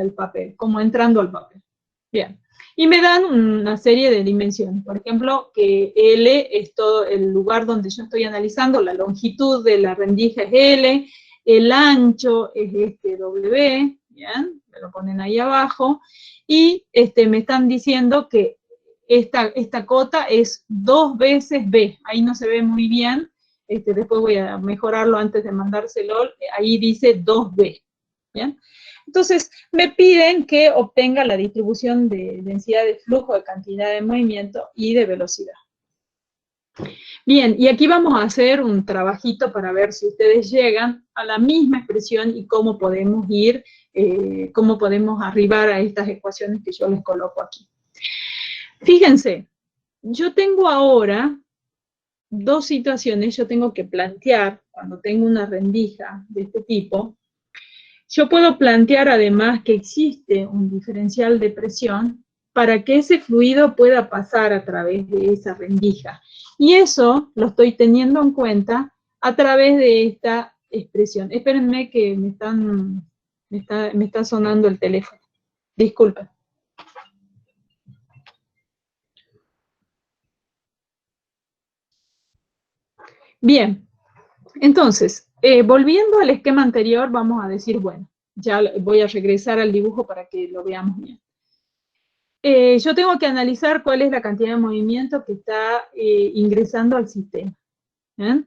el papel, como entrando al papel. Bien, y me dan una serie de dimensiones. Por ejemplo, que L es todo el lugar donde yo estoy analizando, la longitud de la rendija es L, el ancho es W, ¿bien? Me lo ponen ahí abajo, y me están diciendo que esta cota es 2 veces B. Ahí no se ve muy bien. Después voy a mejorarlo antes de mandárselo, ahí dice 2B, ¿bien? Entonces, me piden que obtenga la distribución de densidad de flujo, de cantidad de movimiento y de velocidad. Bien, y aquí vamos a hacer un trabajito para ver si ustedes llegan a la misma expresión y cómo podemos cómo podemos arribar a estas ecuaciones que yo les coloco aquí. Fíjense, yo tengo ahora dos situaciones. Yo tengo que plantear, cuando tengo una rendija de este tipo, yo puedo plantear además que existe un diferencial de presión para que ese fluido pueda pasar a través de esa rendija. Y eso lo estoy teniendo en cuenta a través de esta expresión. Espérenme que me está sonando el teléfono. Disculpen. Bien, entonces, volviendo al esquema anterior, vamos a decir, bueno, ya voy a regresar al dibujo para que lo veamos bien. Yo tengo que analizar cuál es la cantidad de movimiento que está ingresando al sistema. ¿Bien?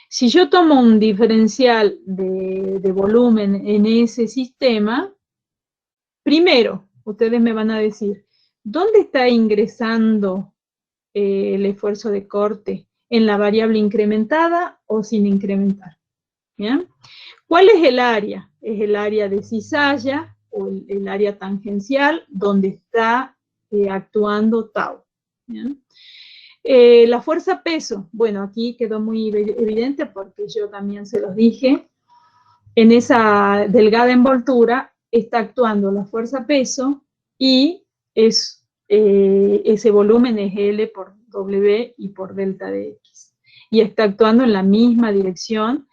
Si yo tomo un diferencial de volumen en ese sistema, primero, ustedes me van a decir, ¿dónde está ingresando el esfuerzo de corte? ¿En la variable incrementada o sin incrementar? ¿Bien? ¿Cuál es el área? Es el área de cizalla o el área tangencial donde está actuando tau. ¿Bien? La fuerza peso, bueno, aquí quedó muy evidente porque yo también se los dije. En esa delgada envoltura está actuando la fuerza peso y ese volumen es L por W y por delta de X. Y está actuando en la misma dirección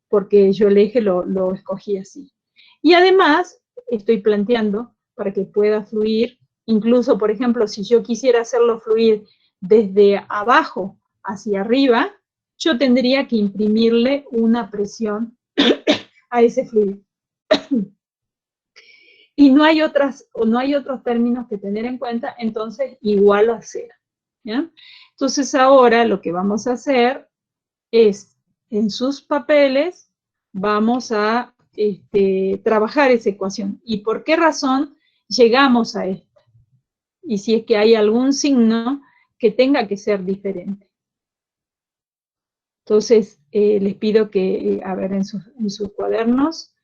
porque yo el eje lo escogí así. Y además estoy planteando para que pueda fluir, incluso por ejemplo si yo quisiera hacerlo fluir desde abajo hacia arriba, yo tendría que imprimirle una presión a ese fluido. Y no hay otros términos que tener en cuenta, entonces igual a cero. ¿Ya? Entonces ahora lo que vamos a hacer es, en sus papeles, vamos a trabajar esa ecuación. ¿Y por qué razón llegamos a esta? Y si es que hay algún signo que tenga que ser diferente. Entonces, les pido que, a ver, en sus cuadernos,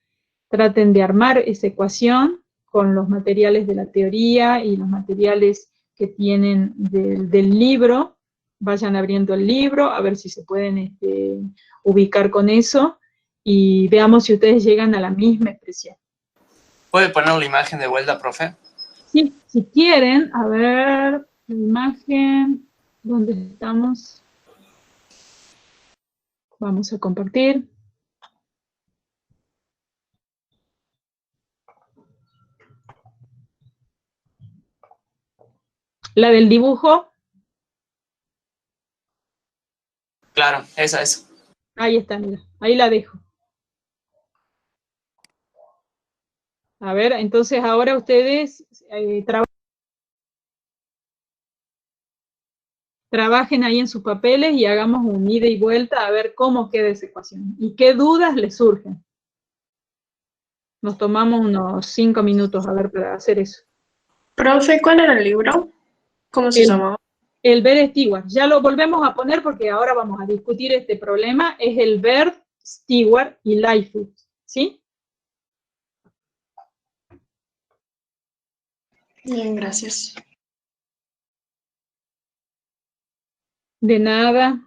traten de armar esa ecuación con los materiales de la teoría y los materiales que tienen del libro. Vayan abriendo el libro, a ver si se pueden ubicar con eso, y veamos si ustedes llegan a la misma expresión. ¿Puede poner la imagen de vuelta, profe? Sí, si quieren, a ver, la imagen, ¿dónde estamos? Vamos a compartir. La del dibujo. Claro, esa es. Ahí está, mira, ahí la dejo. A ver, entonces ahora ustedes trabajen ahí en sus papeles y hagamos un ida y vuelta a ver cómo queda esa ecuación y qué dudas les surgen. Nos tomamos unos 5 minutos a ver para hacer eso. Profe, ¿cuál era el libro? ¿Cómo se llamaba? El Bert Stewart. Ya lo volvemos a poner porque ahora vamos a discutir este problema. Es el Bert Stewart y Lightfoot, ¿sí? Bien, gracias. De nada.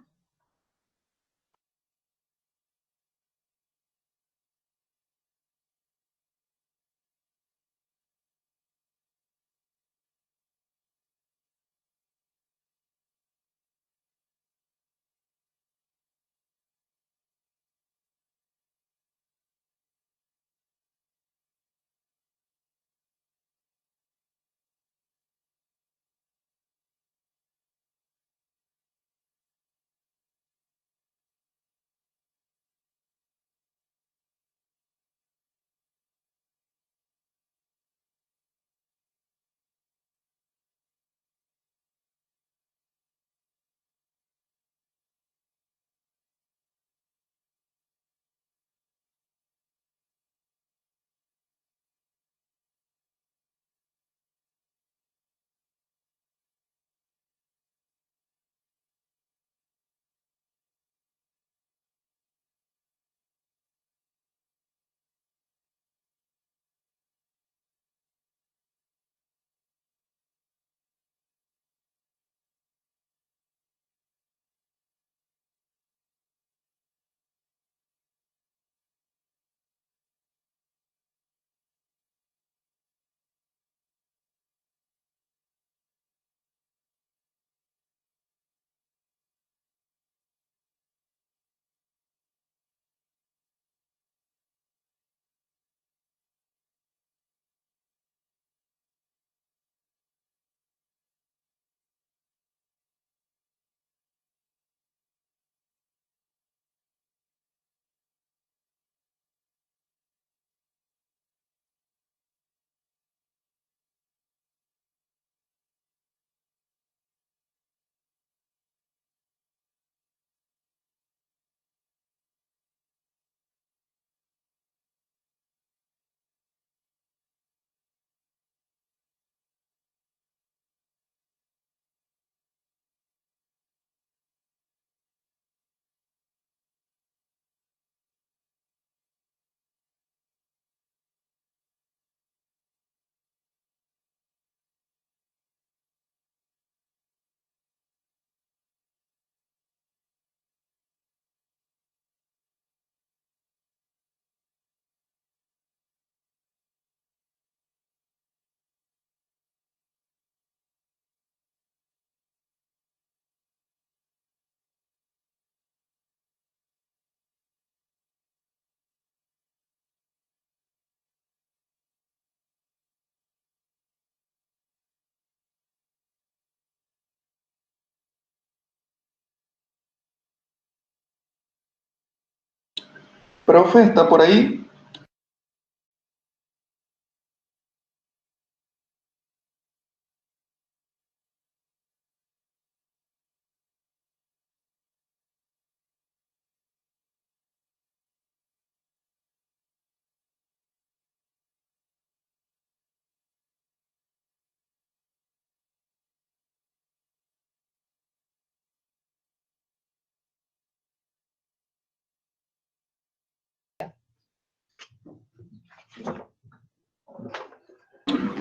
Profe, ¿está por ahí?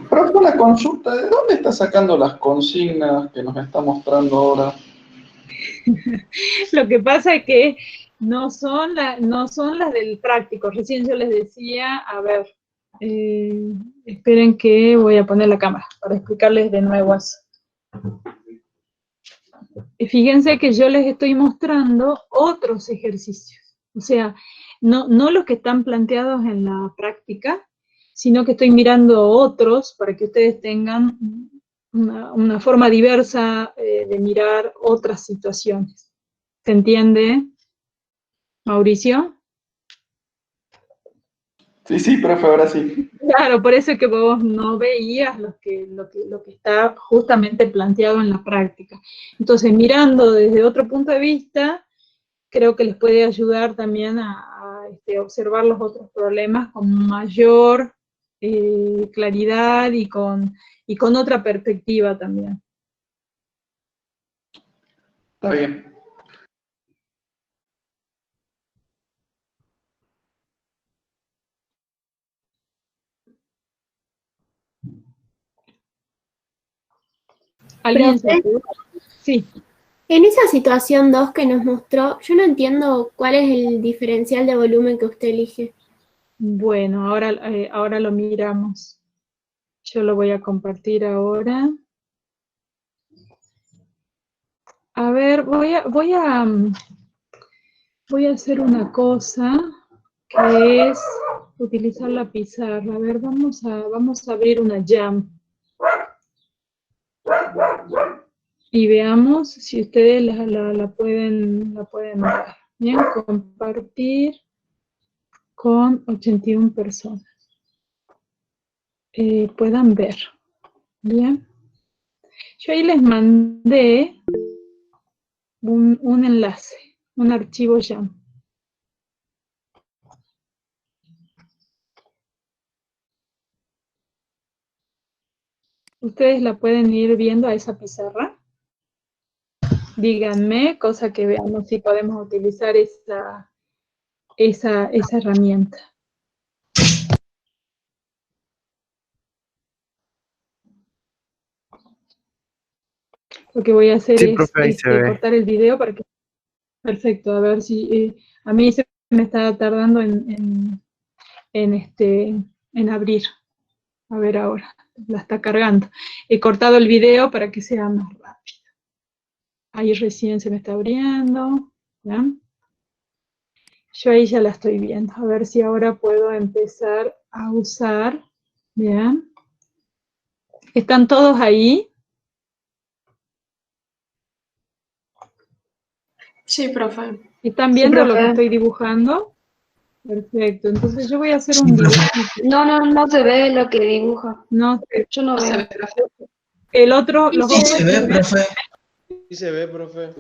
Profe, una consulta, ¿de dónde está sacando las consignas que nos está mostrando ahora? Lo que pasa es que no son las del práctico. Recién yo les decía, a ver, esperen que voy a poner la cámara para explicarles de nuevo eso. Y fíjense que yo les estoy mostrando otros ejercicios. O sea, no los que están planteados en la práctica, sino que estoy mirando otros para que ustedes tengan una forma diversa de mirar otras situaciones. ¿Se entiende, Mauricio? Sí, profe, ahora sí. Claro, por eso es que vos no veías lo que está justamente planteado en la práctica. Entonces, mirando desde otro punto de vista, creo que les puede ayudar también a observar los otros problemas con mayor claridad y con otra perspectiva también. Está bien. ¿Alguien se Profe, acuerda? Sí. en esa situación 2 que nos mostró, yo no entiendo cuál es el diferencial de volumen que usted elige. Bueno, ahora lo miramos. Yo lo voy a compartir ahora. A ver, voy a hacer una cosa que es utilizar la pizarra. A ver, vamos a abrir una Jam. Y veamos si ustedes la pueden ver. Bien, compartir con 81 personas. Puedan ver. Bien. Yo ahí les mandé un enlace, un archivo Jam. ¿Ustedes la pueden ir viendo a esa pizarra? Díganme, cosa que veamos si podemos utilizar esa herramienta. Lo que voy a hacer Sí, es profe, ahí se ve. cortar el video para que... Perfecto, a ver si... a mí se me está tardando en abrir. A ver ahora, la está cargando. He cortado el video para que sea más rápido. Ahí recién se me está abriendo. ¿Ya? Yo ahí ya la estoy viendo. A ver si ahora puedo empezar a usar. ¿Bien? ¿Están todos ahí? Sí, profe. ¿Están viendo lo que estoy dibujando? Perfecto. Entonces yo voy a hacer un dibujo. No se ve lo que dibuja. No sé. Yo no veo. El otro, los Sí otros se se ve, ven. Sí se ve, profe.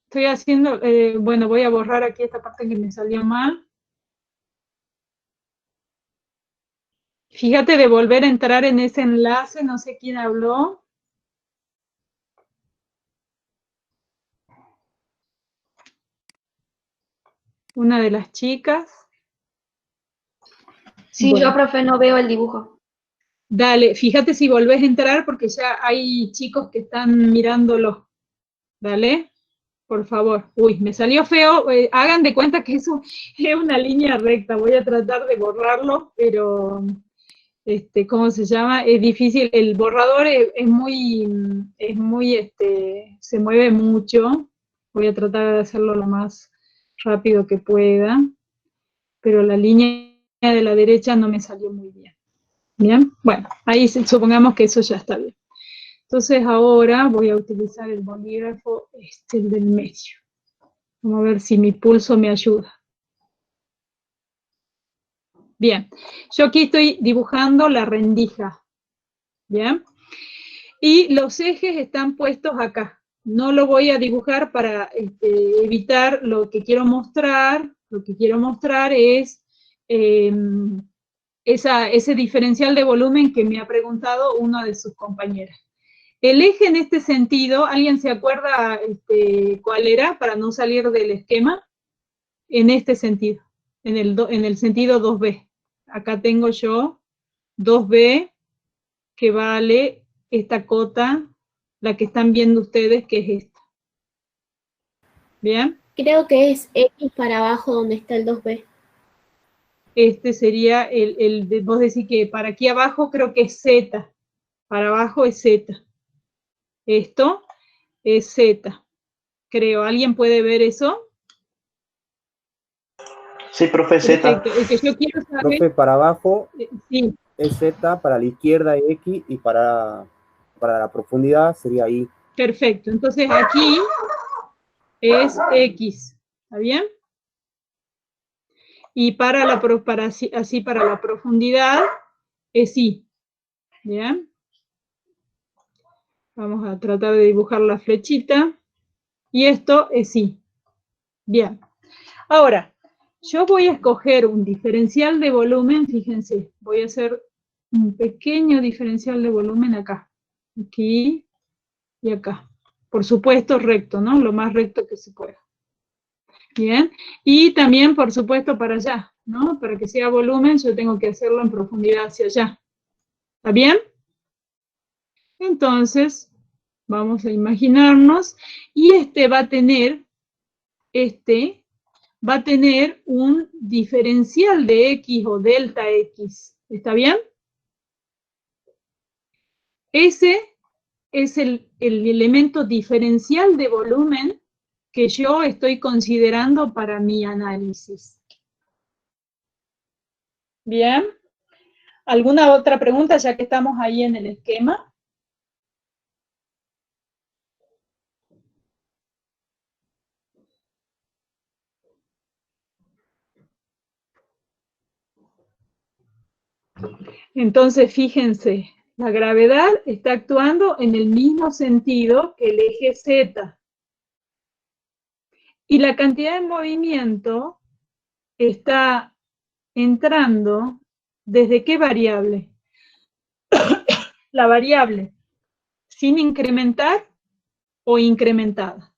Estoy haciendo, bueno, voy a borrar aquí esta parte que me salió mal. Fíjate de volver a entrar en ese enlace, no sé quién habló. Una de las chicas. Sí, Bueno. yo, profe, no veo el dibujo. Dale, fíjate si volvés a entrar porque ya hay chicos que están mirándolo. Dale, por favor. Uy, me salió feo. Hagan de cuenta que eso es una línea recta. Voy a tratar de borrarlo, pero... ¿cómo se llama? Es difícil, el borrador es muy, se mueve mucho, voy a tratar de hacerlo lo más rápido que pueda, pero la línea de la derecha no me salió muy bien. ¿Bien? Bueno, ahí supongamos que eso ya está bien. Entonces ahora voy a utilizar el bolígrafo, el del medio. Vamos a ver si mi pulso me ayuda. Bien, yo aquí estoy dibujando la rendija, ¿bien? Y los ejes están puestos acá. No lo voy a dibujar para evitar lo que quiero mostrar. Lo que quiero mostrar es ese diferencial de volumen que me ha preguntado una de sus compañeras. El eje en este sentido, ¿alguien se acuerda cuál era para no salir del esquema? En este sentido, en el sentido 2B. Acá tengo yo 2B que vale esta cota, la que están viendo ustedes, que es esta. ¿Bien? Creo que es X para abajo donde está el 2B. Este sería vos decís que para aquí abajo creo que es Z. Para abajo es Z. Esto es Z. Creo, ¿alguien puede ver eso? Sí, profe, Z. Perfecto. El que yo quiero saber... Profe, para abajo sí. es Z, para la izquierda es X y para la profundidad sería Y. Perfecto. Entonces aquí es X. ¿Está bien? Y para la profundidad es Y. ¿Bien? Vamos a tratar de dibujar la flechita. Y esto es Y. Bien. Ahora, yo voy a escoger un diferencial de volumen, fíjense, voy a hacer un pequeño diferencial de volumen acá. Aquí y acá. Por supuesto recto, ¿no? Lo más recto que se pueda. Bien. Y también, por supuesto, para allá, ¿no? Para que sea volumen, yo tengo que hacerlo en profundidad hacia allá. ¿Está bien? Entonces, vamos a imaginarnos, y va a tener un diferencial de X o delta X. ¿Está bien? Ese es el elemento diferencial de volumen que yo estoy considerando para mi análisis. Bien. ¿Alguna otra pregunta ya que estamos ahí en el esquema? Entonces, fíjense, la gravedad está actuando en el mismo sentido que el eje Z. Y la cantidad de movimiento está entrando ¿desde qué variable? La variable sin incrementar o incrementada.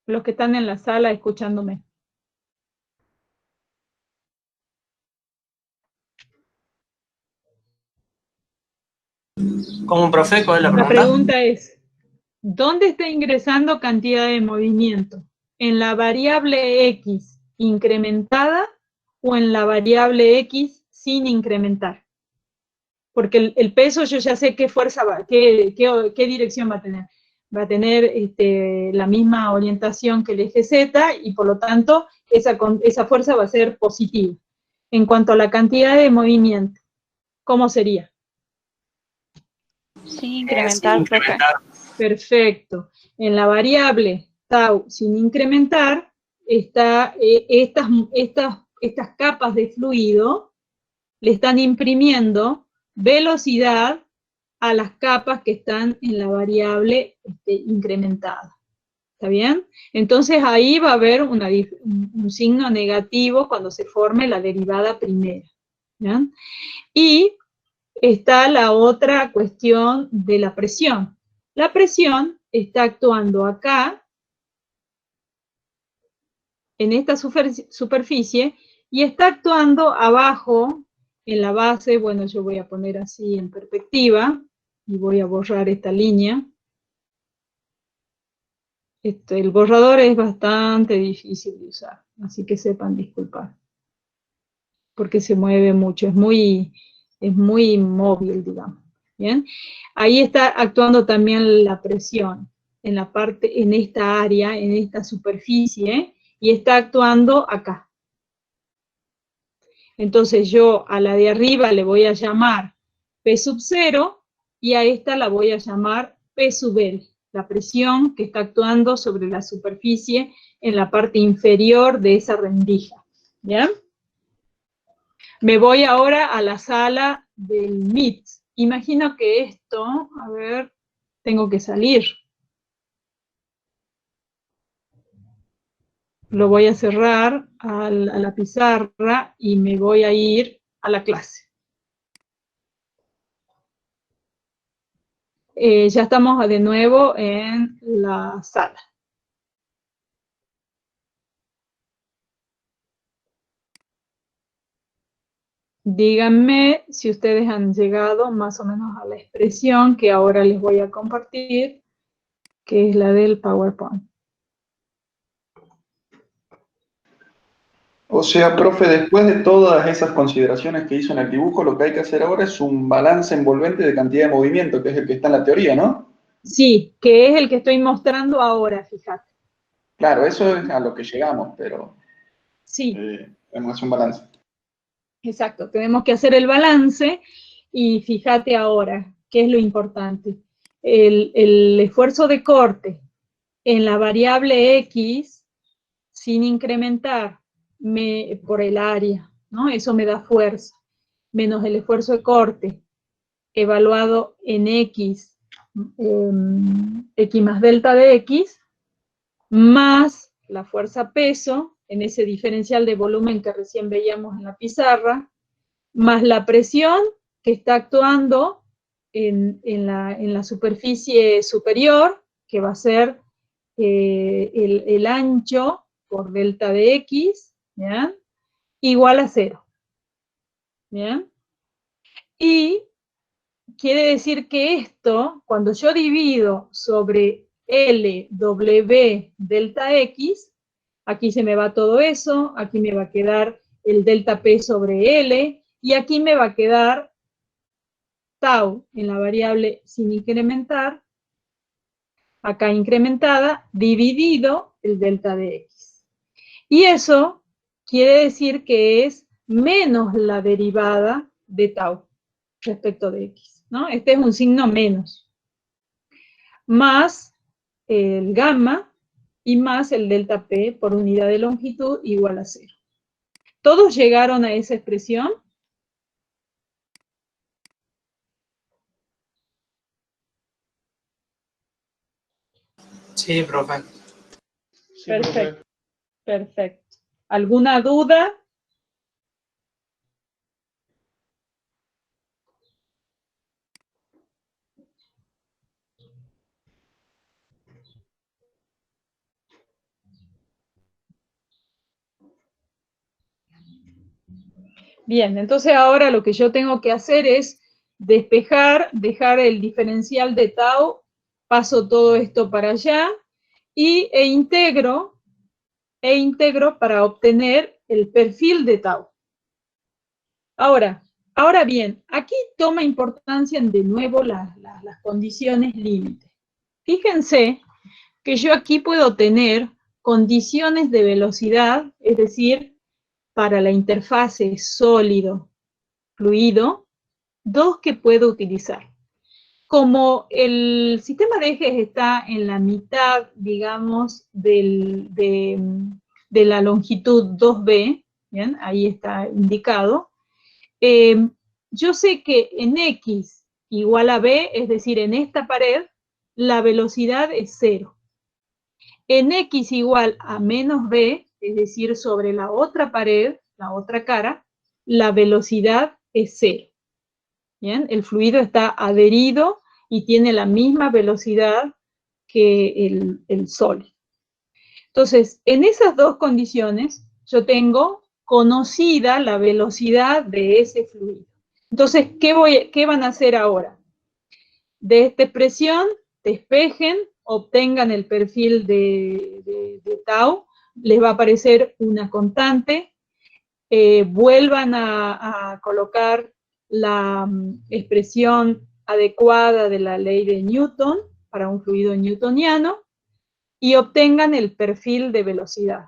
Los que están en la sala escuchándome. ¿Cómo, profe? ¿Cuál es la La pregunta? pregunta es, ¿dónde está ingresando cantidad de movimiento? ¿En la variable X incrementada o en la variable X sin incrementar? Porque el peso yo ya sé qué fuerza va, qué dirección va a tener. Va a tener la misma orientación que el eje Z y por lo tanto esa fuerza va a ser positiva. En cuanto a la cantidad de movimiento, ¿cómo sería? Sin incrementar, profe. Perfecto. En la variable tau sin incrementar, está, estas capas de fluido le están imprimiendo velocidad a las capas que están en la variable incrementada. ¿Está bien? Entonces ahí va a haber un signo negativo cuando se forme la derivada primera. ¿Bien? Y está la otra cuestión de la presión. La presión está actuando acá, en esta superficie, y está actuando abajo, en la base. Bueno, yo voy a poner así en perspectiva, y voy a borrar esta línea. El borrador es bastante difícil de usar, así que sepan disculpar, porque se mueve mucho, es muy móvil, digamos. ¿Bien? Ahí está actuando también la presión en la parte, en esta área, en esta superficie, y está actuando acá. Entonces yo a la de arriba le voy a llamar P sub 0 y a esta la voy a llamar P sub L. la presión que está actuando sobre la superficie en la parte inferior de esa rendija. ¿Ya? Me voy ahora a la sala del MIT. Imagino que esto, a ver, tengo que salir. Lo voy a cerrar a la pizarra y me voy a ir a la clase. Ya estamos de nuevo en la sala. Díganme si ustedes han llegado más o menos a la expresión que ahora les voy a compartir, que es la del PowerPoint. O sea, profe, después de todas esas consideraciones que hizo en el dibujo, lo que hay que hacer ahora es un balance envolvente de cantidad de movimiento, que es el que está en la teoría, ¿no? Sí, que es el que estoy mostrando ahora, fíjate. Claro, eso es a lo que llegamos, pero Sí, tenemos que hacer un balance. exacto. Tenemos que hacer el balance y fíjate ahora, ¿qué es lo importante? El esfuerzo de corte en la variable X, sin incrementar por el área, ¿no? Eso me da fuerza, menos el esfuerzo de corte evaluado en X, X más delta de X, más la fuerza peso, en ese diferencial de volumen que recién veíamos en la pizarra, más la presión que está actuando en la superficie superior, que va a ser el ancho por delta de X, ¿ya? Igual a 0. ¿Ya? Y quiere decir que esto, cuando yo divido sobre L, W, delta X, aquí se me va todo eso, aquí me va a quedar el delta P sobre L, y aquí me va a quedar tau en la variable sin incrementar, acá incrementada, dividido el delta de X. Y eso quiere decir que es menos la derivada de tau respecto de X, ¿no? Este es un signo menos. Más el gamma y más el delta P por unidad de longitud igual a 0. ¿Todos llegaron a esa expresión? Sí, profe. Sí, Perfecto, profe. perfecto. ¿Alguna duda? Bien, entonces ahora lo que yo tengo que hacer es despejar, dejar el diferencial de tau, paso todo esto para allá e integro para obtener el perfil de tau. Ahora bien, aquí toma importancia de nuevo las condiciones límite. Fíjense que yo aquí puedo tener condiciones de velocidad, es decir, para la interfase sólido-fluido, dos que puedo utilizar. Como el sistema de ejes está en la mitad, digamos, de la longitud 2b, ¿bien? Ahí está indicado, yo sé que en X igual a B, es decir, en esta pared, la velocidad es 0. En X igual a menos B, es decir, sobre la otra pared, la otra cara, la velocidad es 0. ¿Bien? El fluido está adherido y tiene la misma velocidad que el sólido. Entonces, en esas dos condiciones, yo tengo conocida la velocidad de ese fluido. Entonces, ¿qué van a hacer ahora? De esta expresión, despejen, obtengan el perfil de tau, les va a aparecer una constante, vuelvan a colocar la expresión adecuada de la ley de Newton para un fluido newtoniano y obtengan el perfil de velocidad.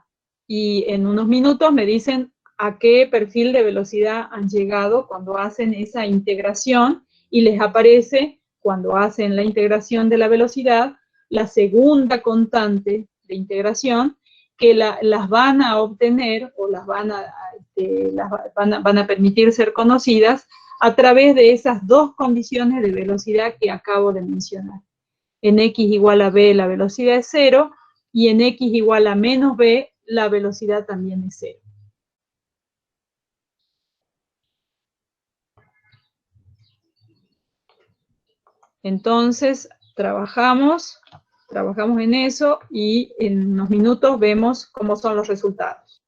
Y en unos minutos me dicen a qué perfil de velocidad han llegado cuando hacen esa integración y les aparece, cuando hacen la integración de la velocidad, la segunda constante de integración, que las van a obtener o van a permitir ser conocidas a través de esas dos condiciones de velocidad que acabo de mencionar. En x igual a b la velocidad es 0, y en x igual a menos b la velocidad también es 0. Entonces, trabajamos en eso y en unos minutos vemos cómo son los resultados.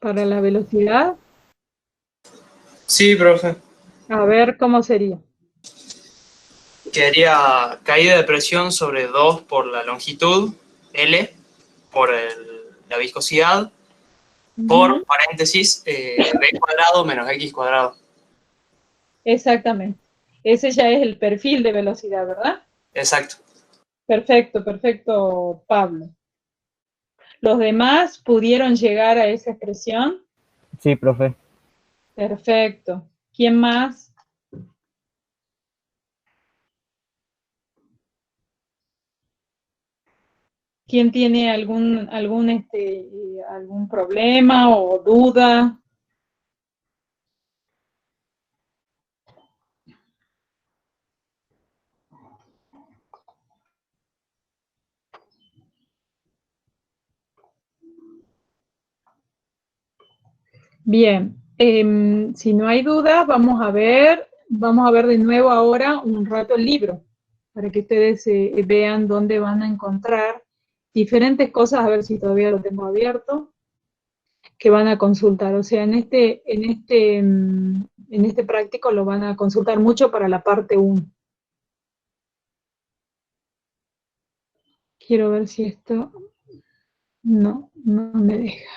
Para la velocidad, Sí, profe. a ver cómo sería. Quedaría caída de presión sobre 2 por la longitud, L, por la viscosidad, por paréntesis, b cuadrado menos x cuadrado. Exactamente. Ese ya es el perfil de velocidad, ¿verdad? Exacto. Perfecto, perfecto, Pablo. ¿Los demás pudieron llegar a esa expresión? Sí, profe. Perfecto. ¿Quién más? ¿Quién tiene algún problema o duda? Bien, si no hay duda, vamos a ver de nuevo ahora un rato el libro, para que ustedes vean dónde van a encontrar diferentes cosas, a ver si todavía lo tengo abierto, que van a consultar. O sea, en este práctico lo van a consultar mucho para la parte 1. Quiero ver si esto... No me deja.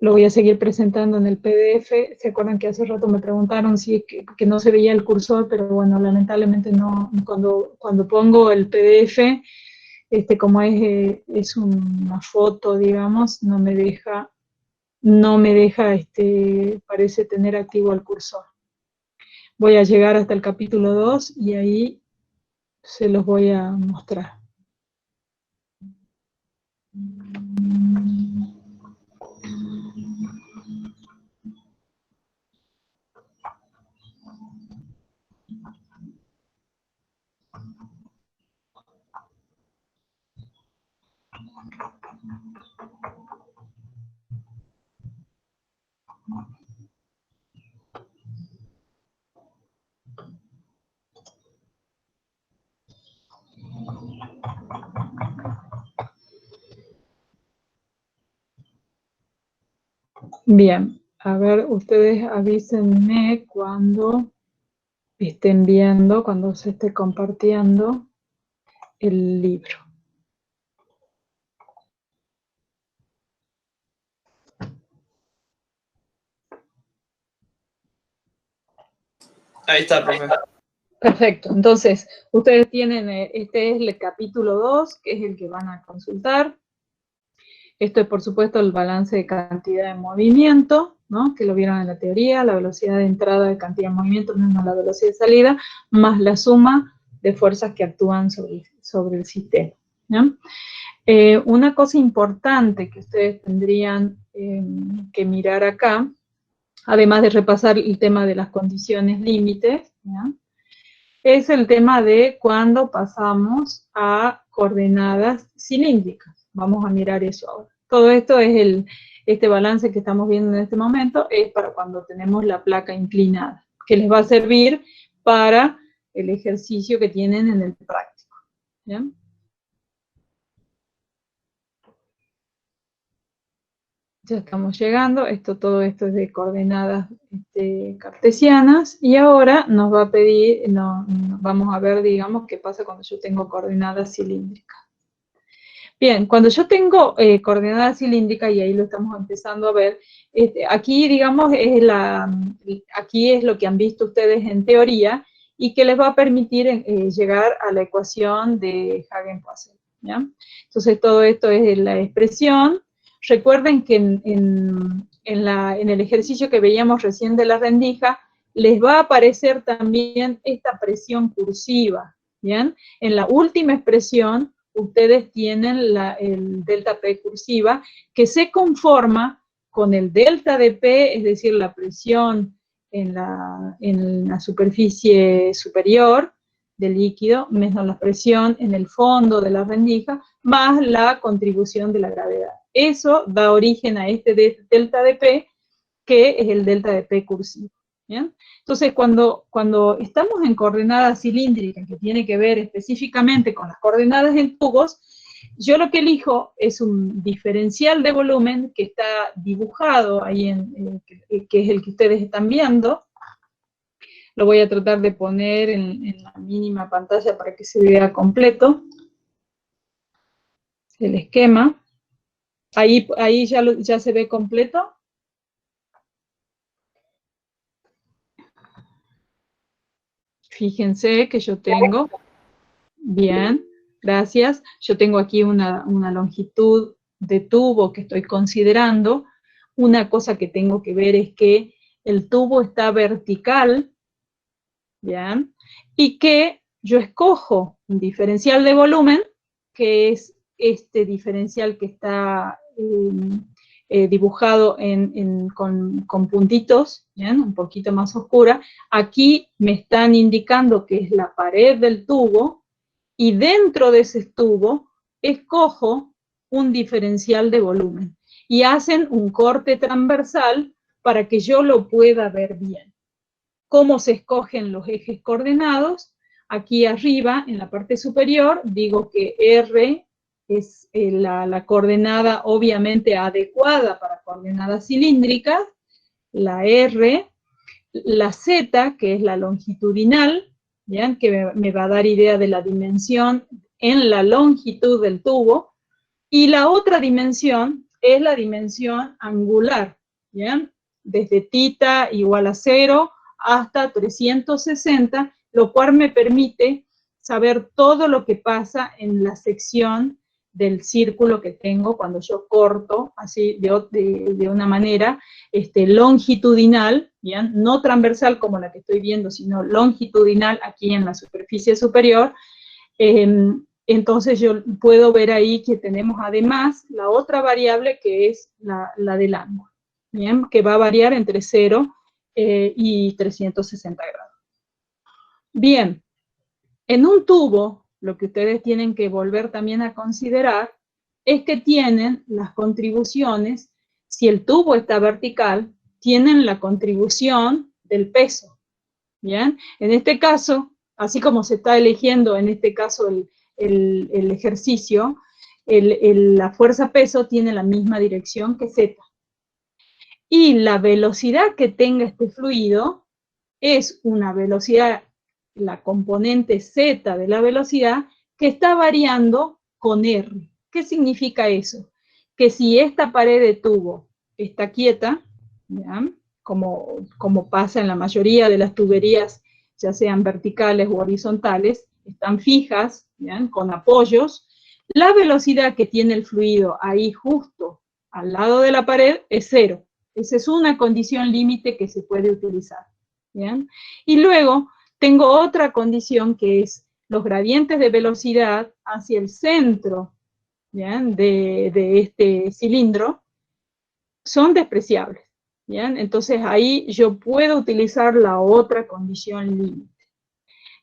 lo voy a seguir presentando en el PDF. ¿Se acuerdan que hace rato me preguntaron si que no se veía el cursor? Pero bueno, lamentablemente no. Cuando pongo el PDF, como es una foto, digamos, no me deja, parece tener activo el cursor. Voy a llegar hasta el capítulo 2 y ahí se los voy a mostrar. Bien, a ver, ustedes avísenme cuando estén viendo, cuando se esté compartiendo el libro. Ahí está, profe. Perfecto, entonces, ustedes tienen, este es el capítulo 2, que es el que van a consultar. Esto es, por supuesto, el balance de cantidad de movimiento, ¿no? Que lo vieron en la teoría, la velocidad de entrada de cantidad de movimiento menos la velocidad de salida, más la suma de fuerzas que actúan sobre el sistema, ¿no? Una cosa importante que ustedes tendrían que mirar acá, además de repasar el tema de las condiciones límites, ¿ya? Es el tema de cuando pasamos a coordenadas cilíndricas. Vamos a mirar eso ahora. Todo esto es este balance que estamos viendo en este momento, es para cuando tenemos la placa inclinada, que les va a servir para el ejercicio que tienen en el práctico, ¿ya? Ya estamos llegando, todo esto es de coordenadas cartesianas, y ahora nos va a pedir, vamos a ver, digamos, qué pasa cuando yo tengo coordenadas cilíndricas. Bien, cuando yo tengo coordenadas cilíndricas, y ahí lo estamos empezando a ver, aquí, digamos, aquí es lo que han visto ustedes en teoría, y que les va a permitir llegar a la ecuación de Hagen-Poiseuille, ¿ya? Entonces, todo esto es la expresión. Recuerden que en el ejercicio que veíamos recién de la rendija, les va a aparecer también esta presión cursiva, ¿bien? En la última expresión, ustedes tienen el delta P cursiva, que se conforma con el delta de P, es decir, la presión en la superficie superior del líquido, menos la presión en el fondo de la rendija, más la contribución de la gravedad. Eso da origen a este delta de P, que es el delta de P cursivo, ¿bien? Entonces, cuando estamos en coordenadas cilíndricas, que tiene que ver específicamente con las coordenadas en tubos, yo lo que elijo es un diferencial de volumen que está dibujado ahí, que es el que ustedes están viendo. Lo voy a tratar de poner en la mínima pantalla para que se vea completo el esquema. Ahí ya se ve completo. Fíjense que yo tengo, bien, gracias, yo tengo aquí una longitud de tubo que estoy considerando. Una cosa que tengo que ver es que el tubo está vertical, ¿bien? Y que yo escojo un diferencial de volumen, que es este diferencial que está dibujado con puntitos, ¿bien? Un poquito más oscura. Aquí me están indicando que es la pared del tubo, y dentro de ese tubo escojo un diferencial de volumen. Y hacen un corte transversal para que yo lo pueda ver bien. ¿Cómo se escogen los ejes coordenados? Aquí arriba, en la parte superior, digo que R es la coordenada obviamente adecuada para coordenadas cilíndricas, la R, la Z, que es la longitudinal, ¿ya? Que me va a dar idea de la dimensión en la longitud del tubo, y la otra dimensión es la dimensión angular, ¿bien? Desde tita igual a 0 hasta 360, lo cual me permite saber todo lo que pasa en la sección del círculo que tengo cuando yo corto, así de una manera longitudinal, ¿bien? No transversal como la que estoy viendo, sino longitudinal aquí en la superficie superior. Entonces yo puedo ver ahí que tenemos además la otra variable que es la del ángulo, ¿bien? Que va a variar entre 0 y 360 grados. Bien, en un tubo, lo que ustedes tienen que volver también a considerar es que tienen las contribuciones, si el tubo está vertical, tienen la contribución del peso, ¿bien? En este caso, así como se está eligiendo en este caso el ejercicio, la fuerza-peso tiene la misma dirección que Z. Y la velocidad que tenga este fluido es una velocidad, la componente Z de la velocidad, que está variando con R. ¿Qué significa eso? Que si esta pared de tubo está quieta, ¿ya? Como pasa en la mayoría de las tuberías, ya sean verticales o horizontales, están fijas, ¿ya? Con apoyos, la velocidad que tiene el fluido ahí justo al lado de la pared es 0. Esa es una condición límite que se puede utilizar, ¿bien? Y luego tengo otra condición que es los gradientes de velocidad hacia el centro, ¿bien? De este cilindro son despreciables, ¿bien? Entonces ahí yo puedo utilizar la otra condición límite.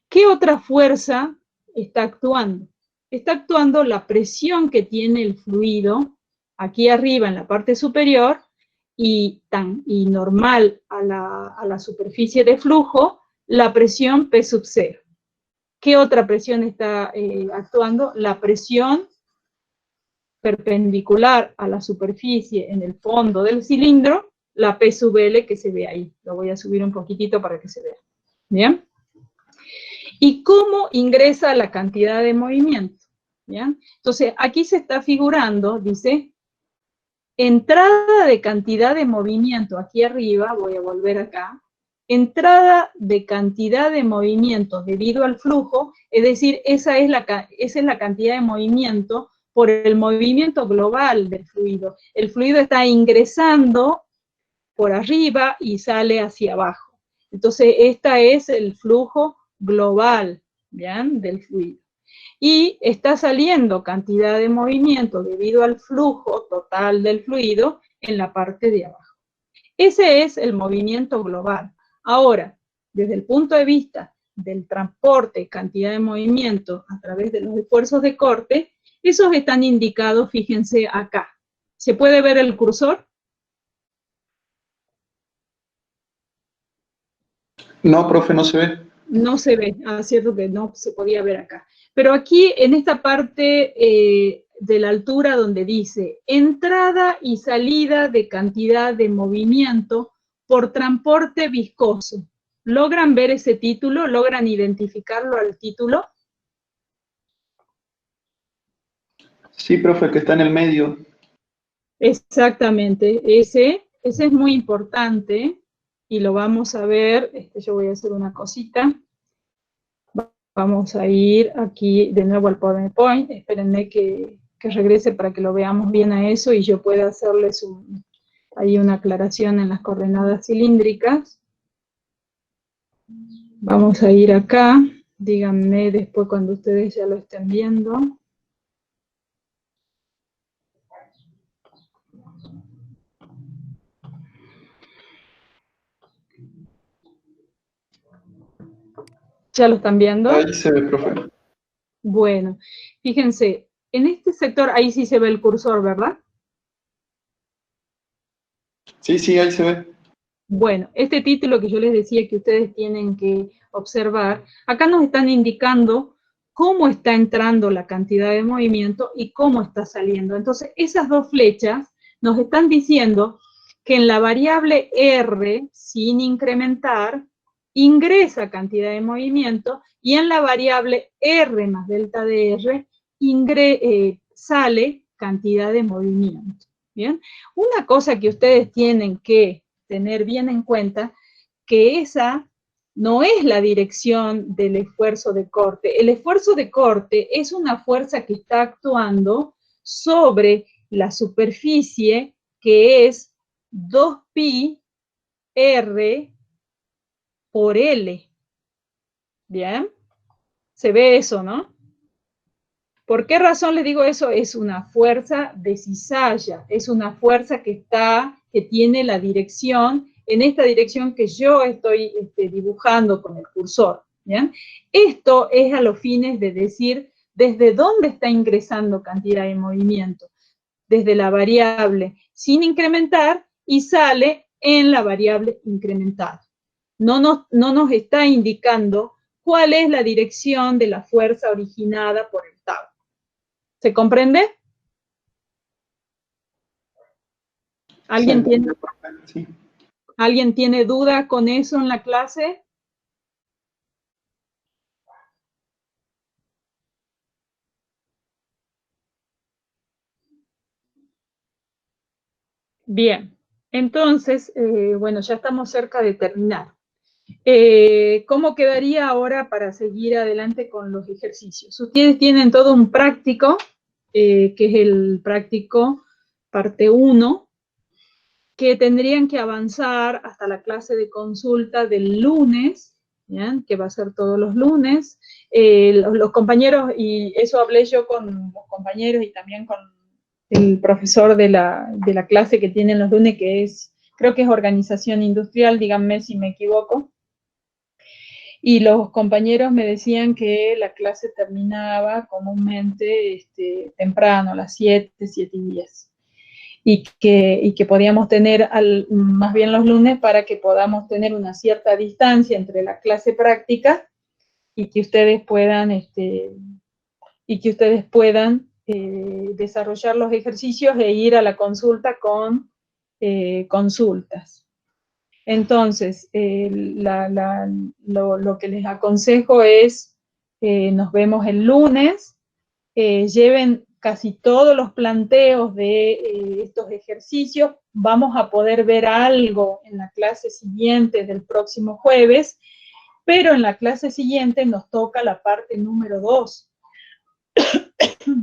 ¿Qué otra fuerza está actuando? Está actuando la presión que tiene el fluido aquí arriba en la parte superior y normal a la superficie de flujo, la presión P sub 0. ¿Qué otra presión está actuando? La presión perpendicular a la superficie en el fondo del cilindro, la P sub L que se ve ahí. Lo voy a subir un poquitito para que se vea. ¿Bien? ¿Y cómo ingresa la cantidad de movimiento? ¿Bien? Entonces, aquí se está figurando, dice, entrada de cantidad de movimiento aquí arriba, voy a volver acá, entrada de cantidad de movimiento debido al flujo, es decir, esa es la cantidad de movimiento por el movimiento global del fluido. El fluido está ingresando por arriba y sale hacia abajo. Entonces, este es el flujo global, ¿bien? Del fluido. Y está saliendo cantidad de movimiento debido al flujo total del fluido en la parte de abajo. Ese es el movimiento global. Ahora, desde el punto de vista del transporte, cantidad de movimiento a través de los esfuerzos de corte, esos están indicados, fíjense acá. ¿Se puede ver el cursor? No, profe, no se ve. No se ve, cierto que no se podía ver acá. Pero aquí, en esta parte de la altura donde dice entrada y salida de cantidad de movimiento por transporte viscoso. ¿Logran ver ese título? ¿Logran identificarlo al título? Sí, profe, que está en el medio. Exactamente, ese es muy importante y lo vamos a ver. Yo voy a hacer una cosita. Vamos a ir aquí de nuevo al PowerPoint. Espérenme que regrese para que lo veamos bien a eso y yo pueda hacerles ahí una aclaración en las coordenadas cilíndricas. Vamos a ir acá. Díganme después cuando ustedes ya lo estén viendo. ¿Ya lo están viendo? Ahí se ve, profe. Bueno, fíjense, en este sector, ahí sí se ve el cursor, ¿verdad? Sí, sí, ahí se ve. Bueno, este título que yo les decía que ustedes tienen que observar, acá nos están indicando cómo está entrando la cantidad de movimiento y cómo está saliendo. Entonces, esas dos flechas nos están diciendo que en la variable R, sin incrementar, ingresa cantidad de movimiento y en la variable R más delta de R sale cantidad de movimiento. Bien, una cosa que ustedes tienen que tener bien en cuenta, que esa no es la dirección del esfuerzo de corte. El esfuerzo de corte es una fuerza que está actuando sobre la superficie, que es 2pi r por L. ¿Bien? Se ve eso, ¿no? ¿Por qué razón les digo eso? Es una fuerza de cizalla, es una fuerza que tiene la dirección, en esta dirección que yo estoy dibujando con el cursor. ¿Bien? Esto es a los fines de decir desde dónde está ingresando cantidad de movimiento. Desde la variable sin incrementar y sale en la variable incrementada. No nos está indicando cuál es la dirección de la fuerza originada por el tau. ¿Se comprende? ¿Alguien tiene duda con eso en la clase? Bien, entonces, bueno, ya estamos cerca de terminar. ¿Cómo quedaría ahora para seguir adelante con los ejercicios? Ustedes tienen todo un práctico, que es el práctico parte 1, que tendrían que avanzar hasta la clase de consulta del lunes, ¿bien? Que va a ser todos los lunes. Los compañeros, y eso hablé yo con los compañeros y también con el profesor de la clase que tienen los lunes, que creo que es organización industrial, díganme si me equivoco. Y los compañeros me decían que la clase terminaba comúnmente temprano, a las 7, 7:10. Y que podíamos tener más bien los lunes para que podamos tener una cierta distancia entre la clase práctica y que ustedes puedan desarrollar los ejercicios e ir a la consulta con consultas. Entonces, lo que les aconsejo es, nos vemos el lunes, lleven casi todos los planteos de estos ejercicios, vamos a poder ver algo en la clase siguiente del próximo jueves, pero en la clase siguiente nos toca la parte número 2.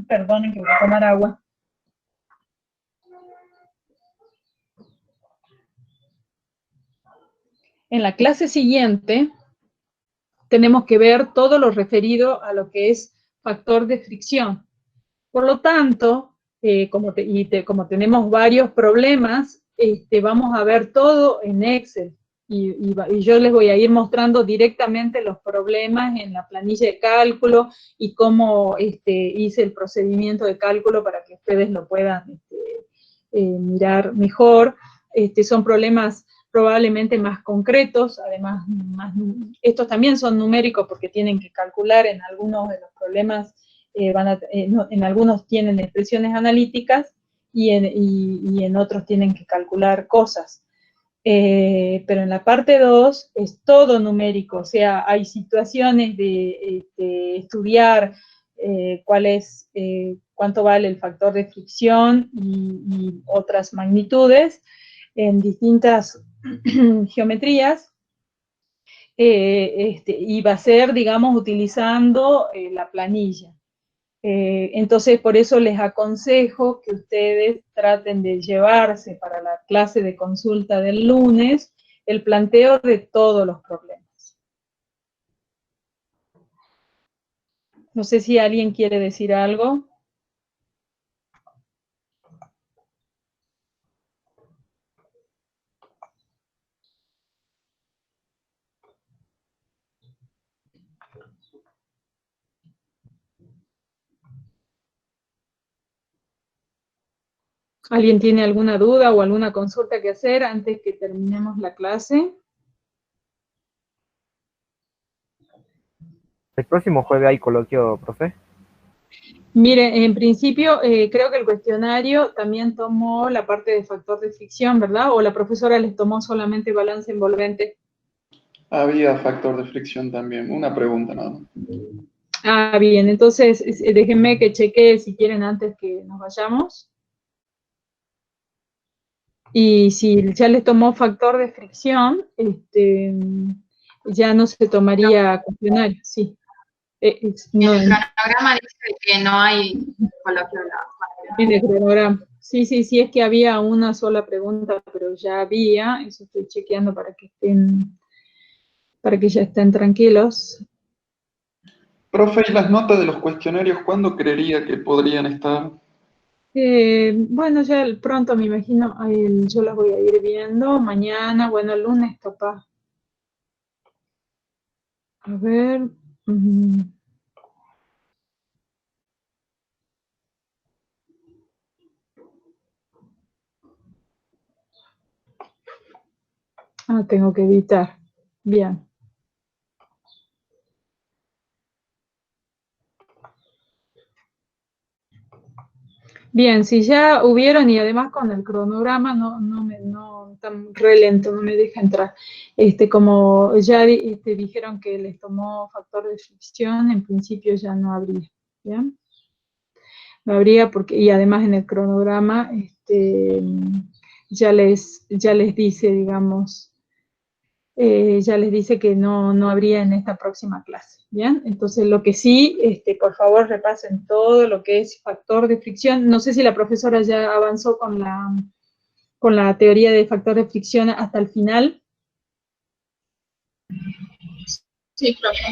Perdonen que voy a tomar agua. En la clase siguiente tenemos que ver todo lo referido a lo que es factor de fricción. Por lo tanto, como tenemos varios problemas, vamos a ver todo en Excel. Y yo les voy a ir mostrando directamente los problemas en la planilla de cálculo y cómo hice el procedimiento de cálculo para que ustedes lo puedan mirar mejor. Son problemas probablemente más concretos, además estos también son numéricos porque tienen que calcular en algunos de los problemas, en algunos tienen expresiones analíticas y en otros tienen que calcular cosas. Pero en la parte 2 es todo numérico, o sea, hay situaciones de estudiar cuánto vale el factor de fricción y otras magnitudes en distintas geometrías, y va a ser, digamos, utilizando la planilla. Entonces, por eso les aconsejo que ustedes traten de llevarse para la clase de consulta del lunes el planteo de todos los problemas. No sé si alguien quiere decir algo. ¿Alguien tiene alguna duda o alguna consulta que hacer antes que terminemos la clase? El próximo jueves hay coloquio, profe. Mire, en principio, creo que el cuestionario también tomó la parte de factor de fricción, ¿verdad? ¿O la profesora les tomó solamente balance envolvente? Había factor de fricción también. Una pregunta nada más. Ah, bien, entonces déjenme que chequee si quieren antes que nos vayamos. Y si ya les tomó factor de fricción, ya no se tomaría cuestionario, sí. No, En el cronograma dice que no hay coloquio en el cronograma. Sí, es que había una sola pregunta, pero ya había, eso estoy chequeando para que ya estén tranquilos. Profe, ¿y las notas de los cuestionarios cuándo creería que podrían estar? Bueno, ya pronto me imagino, yo las voy a ir viendo, mañana, bueno, el lunes capaz. A ver. Tengo que editar. Bien. Bien, si ya hubieron, y además con el cronograma no tan re lento, no me deja entrar. Como ya dijeron que les tomó factor de fricción, en principio ya no habría. ¿Bien? No habría porque, y además en el cronograma ya les dice, digamos, ya les dice que no habría en esta próxima clase, ¿bien? Entonces, lo que sí, por favor, repasen todo lo que es factor de fricción. No sé si la profesora ya avanzó con la teoría de factor de fricción hasta el final. Sí, profe.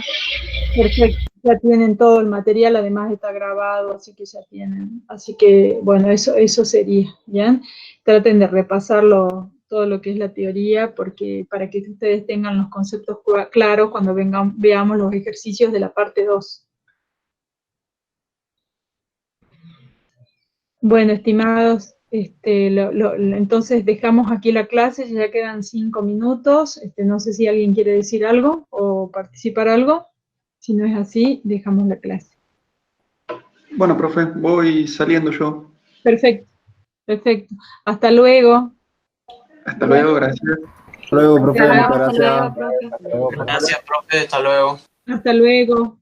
Perfecto, ya tienen todo el material, además está grabado, así que ya tienen. Así que, bueno, eso sería, ¿bien? Traten de repasarlo, todo lo que es la teoría, porque para que ustedes tengan los conceptos claros cuando veamos los ejercicios de la parte 2. Bueno, estimados, entonces dejamos aquí la clase, ya quedan 5 minutos. No sé si alguien quiere decir algo o participar algo. Si no es así, dejamos la clase. Bueno, profe, voy saliendo yo. Perfecto. Hasta luego. Hasta luego, gracias. Hasta luego, profe. Hasta Muchas luego, gracias. profe. Gracias, profe. Hasta luego. Hasta luego.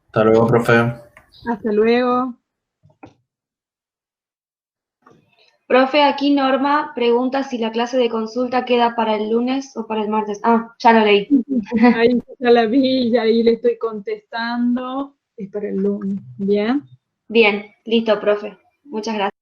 Hasta luego, profe. Hasta luego. Profe, aquí Norma pregunta si la clase de consulta queda para el lunes o para el martes. Ah, ya lo leí. Ahí ya la vi, ya ahí le estoy contestando. Es para el lunes. ¿Bien? Bien, listo, profe. Muchas gracias.